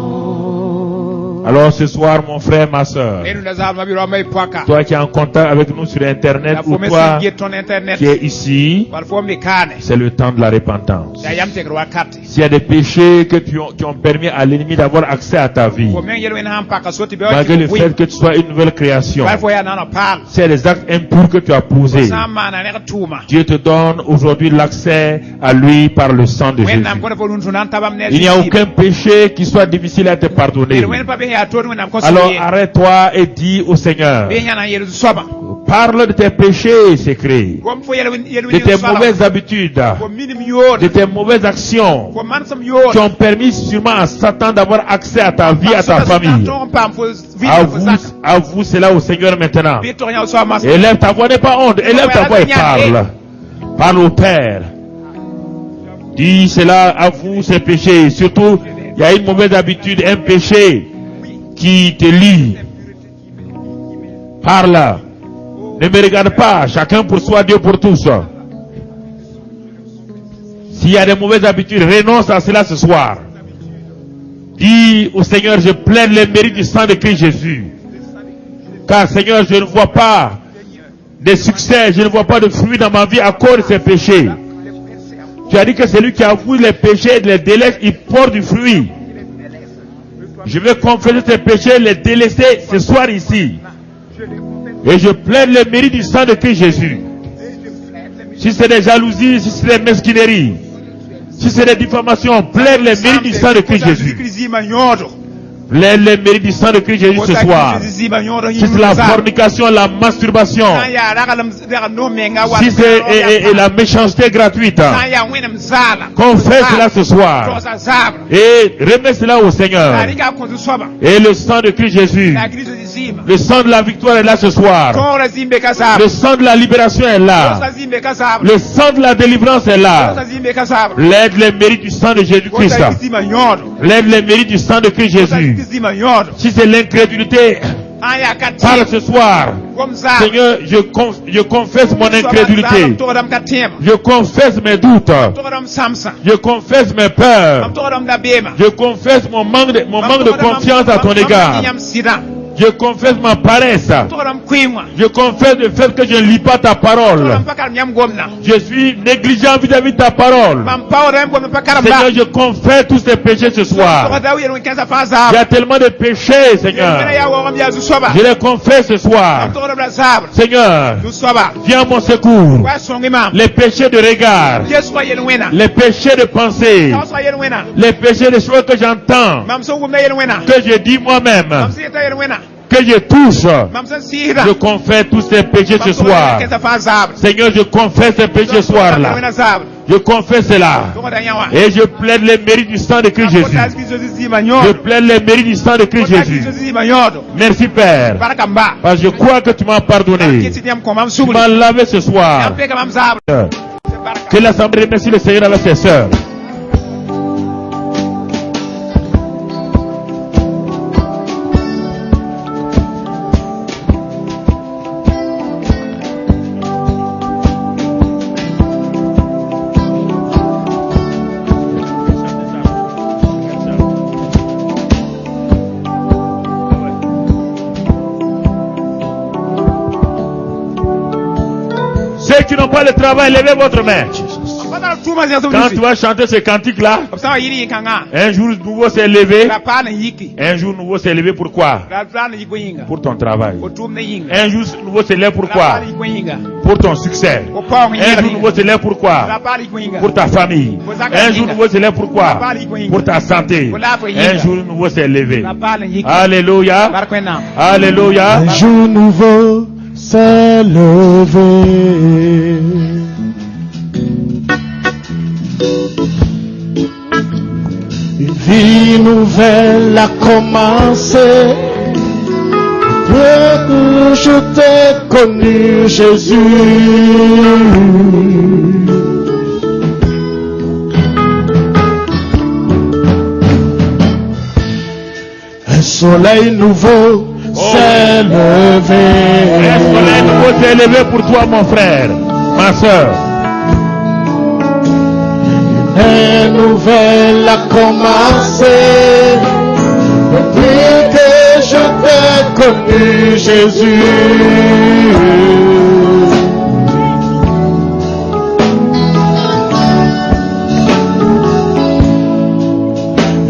Alors ce soir, mon frère, ma soeur, enu da zabra bi ro may poaka toi qui es en contact avec nous sur Internet ya ou fo me toi singi ton internet qui es ici, wal fo me kane c'est le temps de la repentance. ya yam te gro wakati S'il y a des péchés qui ont permis à l'ennemi d'avoir accès à ta vie, fo men yel wena han paka so ti be malgré le wati fait que tu sois une nouvelle création, wal fo ya nana pal c'est les actes impurs que tu as posés. sama na ne tuma Dieu te donne aujourd'hui l'accès à lui par le sang de Jésus. wenam ko fo dun sunan tabam ne Il n'y a aucun péché qui soit difficile à te pardonner. wen pa be ya to wenam ko Alors so arrête-toi et dis au Seigneur, be nyana yel soba parle de tes péchés secrets, kom fo yel de tes mauvaises habitudes, ko minim yod de tes mauvaises actions ko man sam yod qui ont permis sûrement à Satan d'avoir accès à ta vie, à ta famille. Avoue cela au Seigneur maintenant. Élève ta voix, n'aie pas honte. Élève ta voix et parle. Parle au Père. Dis cela, avoue ses péchés. Surtout, il y a une mauvaise habitude, un péché qui te lie. Parle. Ne me regarde pas. Chacun pour soi, Dieu pour tous. S'il y a des mauvaises habitudes, renonce à cela ce soir. Dis au Seigneur, je plaide les mérites du sang de Christ Jésus. Car Seigneur, je ne vois pas de succès, je ne vois pas de fruits dans ma vie à cause de ces péchés. Tu as dit que celui qui avoue les péchés, les délaisse, il porte du fruit. Je vais confesser ces péchés, les délaisser ce soir ici. Et je plaide les mérites du sang de Christ Jésus. Si c'est des jalousies, si c'est des mesquineries, si c'est des diffamations, plaide les mérites du sang de Christ Jésus. Plaide les mérites du sang de Christ Jésus ce soir. Si c'est la fornication, la masturbation, si c'est la méchanceté gratuite, confesse cela ce soir. Et remets cela au Seigneur. Et le sang de Christ Jésus, le sang de la victoire est là ce soir. Le sang de la libération est là. Le sang de la délivrance est là. L'aide les mérites du sang de Jésus-Christ. L'aide les mérites du sang de Christ Jésus. Si c'est l'incrédulité, parle ce soir. Seigneur, je confesse mon incrédulité. Je confesse mes doutes. Je confesse mes peurs. Je confesse mon manque de confiance à ton égard. Je confesse ma paresse. Toram kwimwa. Je confesse le fait que je ne lis pas ta parole. Toram pakar nyam gomna. Je suis négligent vis-à-vis de ta parole. Mam power nyam gomna pakar Seigneur, ba. je confesse tous ces péchés ce soir. Toda wi ron kansa Il faza. y a tellement de péchés, Seigneur. Ya wo ngam ya zu soba. Je les confesse ce soir. Toram la sabre. Seigneur, Du soba. viens à mon secours. Wa songi mam. Les péchés de regard, Yesu wa yel wena. les péchés de pensée, Tawas wa yel wena. les péchés de choses que j'entends, Mam so gumna yel wena. que je dis moi-même, Mam si ta yel wena. que je touche. Mam san sihira. Je confesse tous ces péchés ce soir. Kansa faza. Seigneur, je confesse ces péchés ce soir-là. Je confesse cela. Et je plaide les mérites du sang de Christ Jésus. Je plaide les mérites du sang de Christ Jésus. Merci Père. Parce que je crois que tu m'as pardonné. Tu m'as lavé ce soir. Que l'Assemblée remercie le Seigneur avec ses sœurs. Ceux qui n'ont pas le travail, levez votre main. Quand tu vas chanter ce cantique-là, un jour nouveau s'est levé. Un jour nouveau s'est levé pourquoi? Pour ton travail. Un jour nouveau s'est levé pourquoi? Pour ton succès. Un jour nouveau s'est levé pourquoi? Pour ta famille. Un jour nouveau s'est levé pourquoi? Pour ta santé. Un jour nouveau s'est levé. Alléluia. Alléluia. Un jour nouveau s'est levé. Une vie nouvelle a commencé. Depuis que je t'ai connu, Jésus. Un soleil nouveau s'est levé. Un soleil nouveau s'est levé pour toi, mon frère, ma soeur. Une nouvelle a commencé. Depuis que je t'ai connu, Jésus.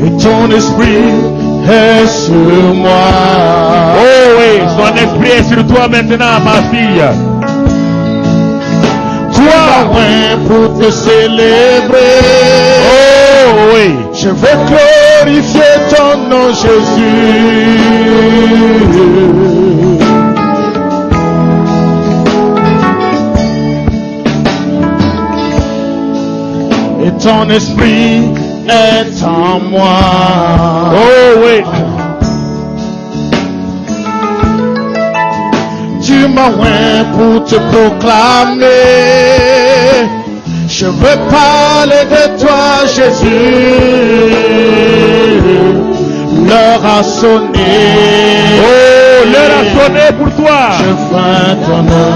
Et ton esprit est sur moi. Oh oui, son esprit est sur toi maintenant, ma fille. Toi, ouais, pour te célébrer. Oh oui. Je veux glorifier ton nom, Jésus. Et ton esprit est en moi. Oh oui. Tu m'as oint pour te proclamer. Je veux parler de toi, Jésus. L'heure a sonné. Oh, l'heure a sonné pour toi. Je fais ton nom.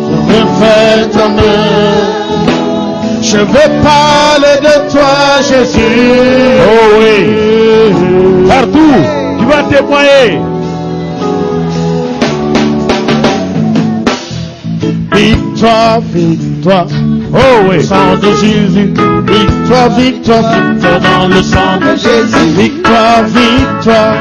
Je veux faire ton nom. Je veux parler de toi, Jésus. Oh oui. Partout, tu vas témoigner. Victoire, victoire, oh oui, sang de Jésus. Victoire, victoire, victoire dans le sang de Jésus. Victoire, victoire,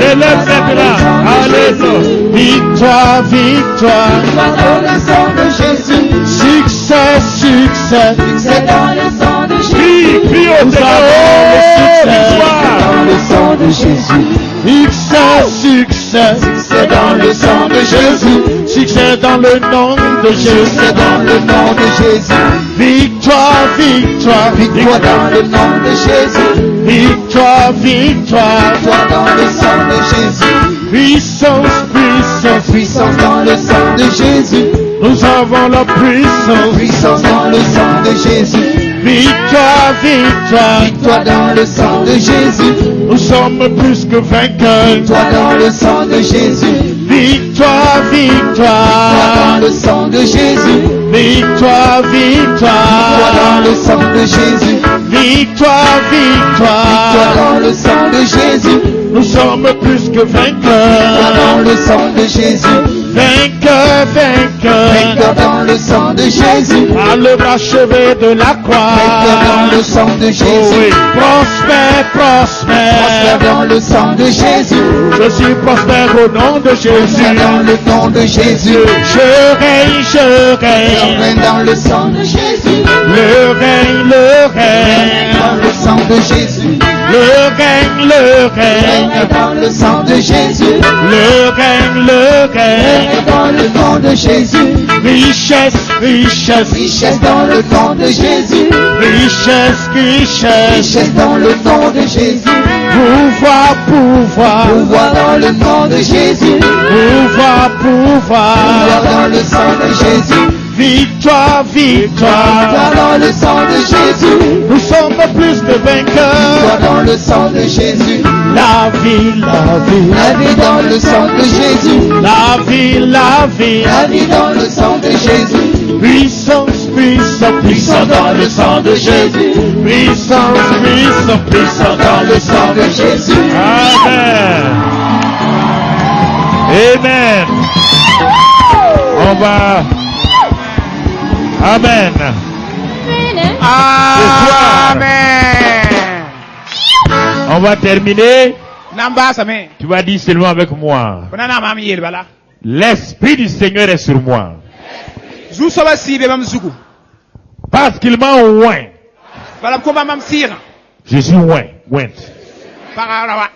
célèbre maintenant. Alléluia. victoire, victoire Dans le sang de Jésus, succès, succès. c'est dans le sang de Jésus. Crie, crie au Nous avons le Seigneur. succès. Victoire. Dans le sang de Jésus, Succès, succès, c'est dans le sang de Jésus, succès dans le nom de Jésus. c'est dans le nom de Jésus. Victoire, victoire, Victoire dans le nom de Jésus, victoire, victoire. victoire dans le sang de Jésus, Puissance, puissance, puissance dans le sang de Jésus, nous avons la puissance. puissance dans le sang de Jésus, Victoire, victoire, victoire dans le sang de Jésus, nous sommes plus que vainqueurs. victoire dans le sang de Jésus, Victoire, victoire victoire, dans le sang de Jésus, victoire, victoire dans victoire, le sang de Jésus, victoire, victoire victoire. dans le sang de Jésus, Nous sommes plus que Vainqueur vainqueurs. dans le sang de Jésus. Vainqueurs, vainqueurs. Vainqueur dans le sang de Jésus. À l'œuvre achevée de la croix. Vainqueur dans le sang de Oh oui. Jésus. Prospère, Prospère prospère. dans le sang de Jésus. Je suis prospère au nom de Jésus. Prospère dans le nom de Jésus. Je règne, je Je règne. règne dans le sang de Jésus. Le règne, le Règne dans règne. le sang de Jésus. Le règne, le Règne règne. dans le sang de Jésus. Le règne, le règne. Règne dans le nom de Jésus. Richesse, richesse. Richesse dans le nom de Jésus. Richesse, richesse. Richesse dans le nom de Jésus. Pouvoir, pouvoir. Pouvoir dans le nom de Jésus. Pouvoir, Pouvoir pouvoir. dans le sang de Jésus. Victoire, Victoire victoire. dans le sang de Jésus. Nous sommes plus que Victoire vainqueurs. dans le sang de Jésus. La vie, la vie. La vie dans le sang de Jésus. La vie, la vie. La vie dans le sang de Jésus. Puissance, puissance, puissance dans le sang de Jésus. Puissance, puissance, puissance dans le sang de Jésus. Amen. Amen. On va. Amen. Amen. On va terminer. Namba same. Tu vas dire seulement avec moi. Banana mam yel bala. L'Esprit du Seigneur est sur moi. Zu soba sibe mam zugu. Parce qu'il m'a oint. Bala ko mam sira. Je suis oint. Parawa.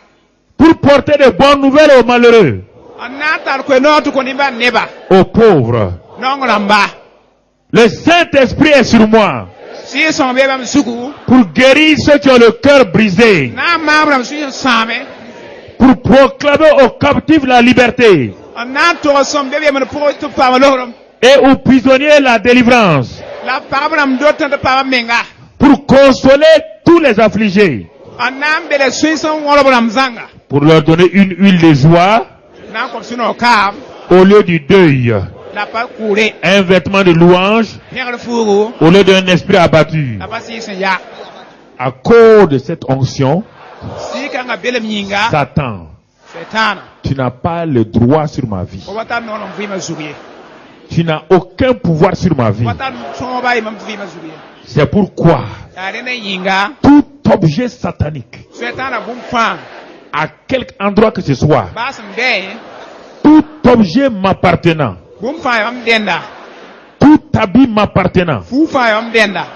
Pour porter de bonnes nouvelles aux malheureux, Anata ko no to ko nimba neba. aux pauvres. Nongo lamba. Le Saint-Esprit est sur moi Si son be mam zugu. pour guérir ceux qui ont le cœur brisé, Na mam ram su same. pour proclamer aux captifs la liberté Anata som be mam pour to pa lorom. et aux prisonniers la délivrance, La parabram dotan de pa menga. pour consoler tous les affligés, Anam be le suison wolobram zanga. pour leur donner une huile de joie Na ko suno kam. au lieu du deuil, La pa kure. un vêtement de louange Ngal furu. au lieu d'un esprit abattu. La pa si sen ya. À cause de cette onction, Si ka nga bele minga. Satan, Setana. tu n'as pas le droit sur ma vie. Wata no non vima zurie. Tu n'as aucun pouvoir sur ma vie. Wata so ba imam vima zurie. C'est pourquoi Are ne yinga. tout objet satanique, Setana bum fa. à quelque endroit que ce soit, Basam de. tout objet m'appartenant, Bum fa yam denda. tout habit m'appartenant, Fu fa yam denda.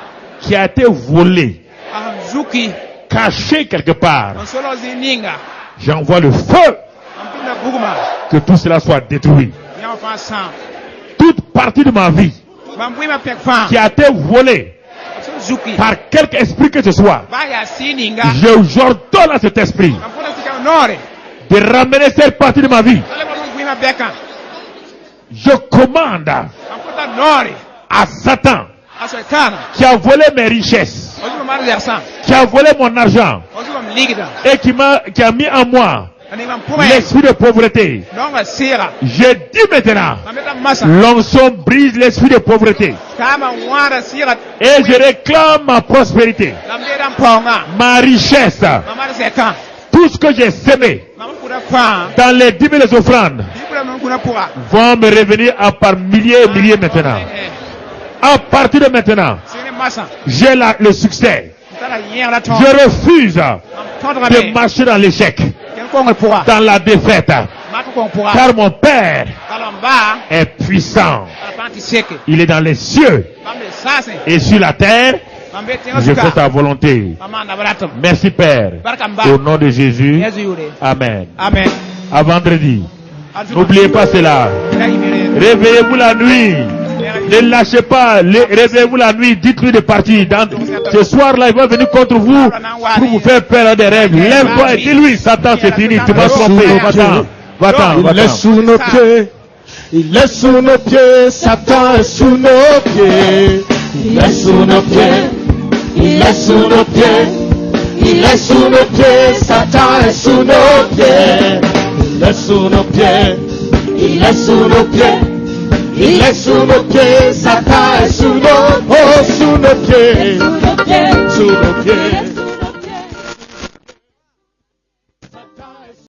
qui a été volé, Aham zuki. caché quelque part, On solo zininga. j'envoie le feu, Ampina buguma. que tout cela soit détruit. Nyam fa san. Toute partie de ma vie Bam buima pek fa. qui a été volée Zuki. par quelque esprit que ce soit, Ba ya sininga. j'ordonne à cet esprit Ampuna sika nore. de ramener cette partie de ma vie. Ale bam buima beka. Je commande Ampuna nore. à Satan Asetana. qui a volé mes richesses, Ozu mar dersan. qui a volé mon argent Ozu mam ligida. et qui a mis en moi Ani mam puma. l'esprit de pauvreté. Nonga sira. Je dis maintenant, Ameta masa. l'onction brise l'esprit de pauvreté Kama wara sira. et je réclame ma prospérité, Lamdera ponga. ma richesse, Mama seka. tout ce que j'ai semé Mama kuna fa. dans les 10 000 offrandes Bibra mam kuna pura. vont me revenir à par milliers et milliers maintenant. À partir de maintenant, Sine masa. j'ai le succès. Tala yer la ton. Je refuse Tondra de me. marcher dans l'échec, Ken konga pura. dans la défaite, Matu kon pura. car mon Père Kalamba. est puissant. Ala panti seke. Il est dans les cieux Mambe sase. et sur la terre. Mambe tenga Je fais suka. ta volonté. Mama na bratom. Merci Père. Barkamba. Au nom de Jésus. Yezu yure. Amen. Amen. À vendredi. Azu. N'oubliez pas cela. Ila imere. Réveillez-vous la nuit. Ne lâchez pas. Réveillez-vous la nuit. Dites-lui de partir. Ce soir-là, il va venir contre vous pour vous faire peur des rêves. Lève-toi et dis-lui, Satan, c'est fini. Tu m'as trompé. Va-t'en. Va-t'en. Il est sous nos pieds. Il est sous nos pieds. Satan est sous nos pieds. Il est sous nos pieds. Il est sous nos pieds. Il est sous nos pieds. Satan est sous nos pieds. Il est sous nos pieds. Il est sous nos pieds. Il est sous nos pieds. Satan est sous nos pieds.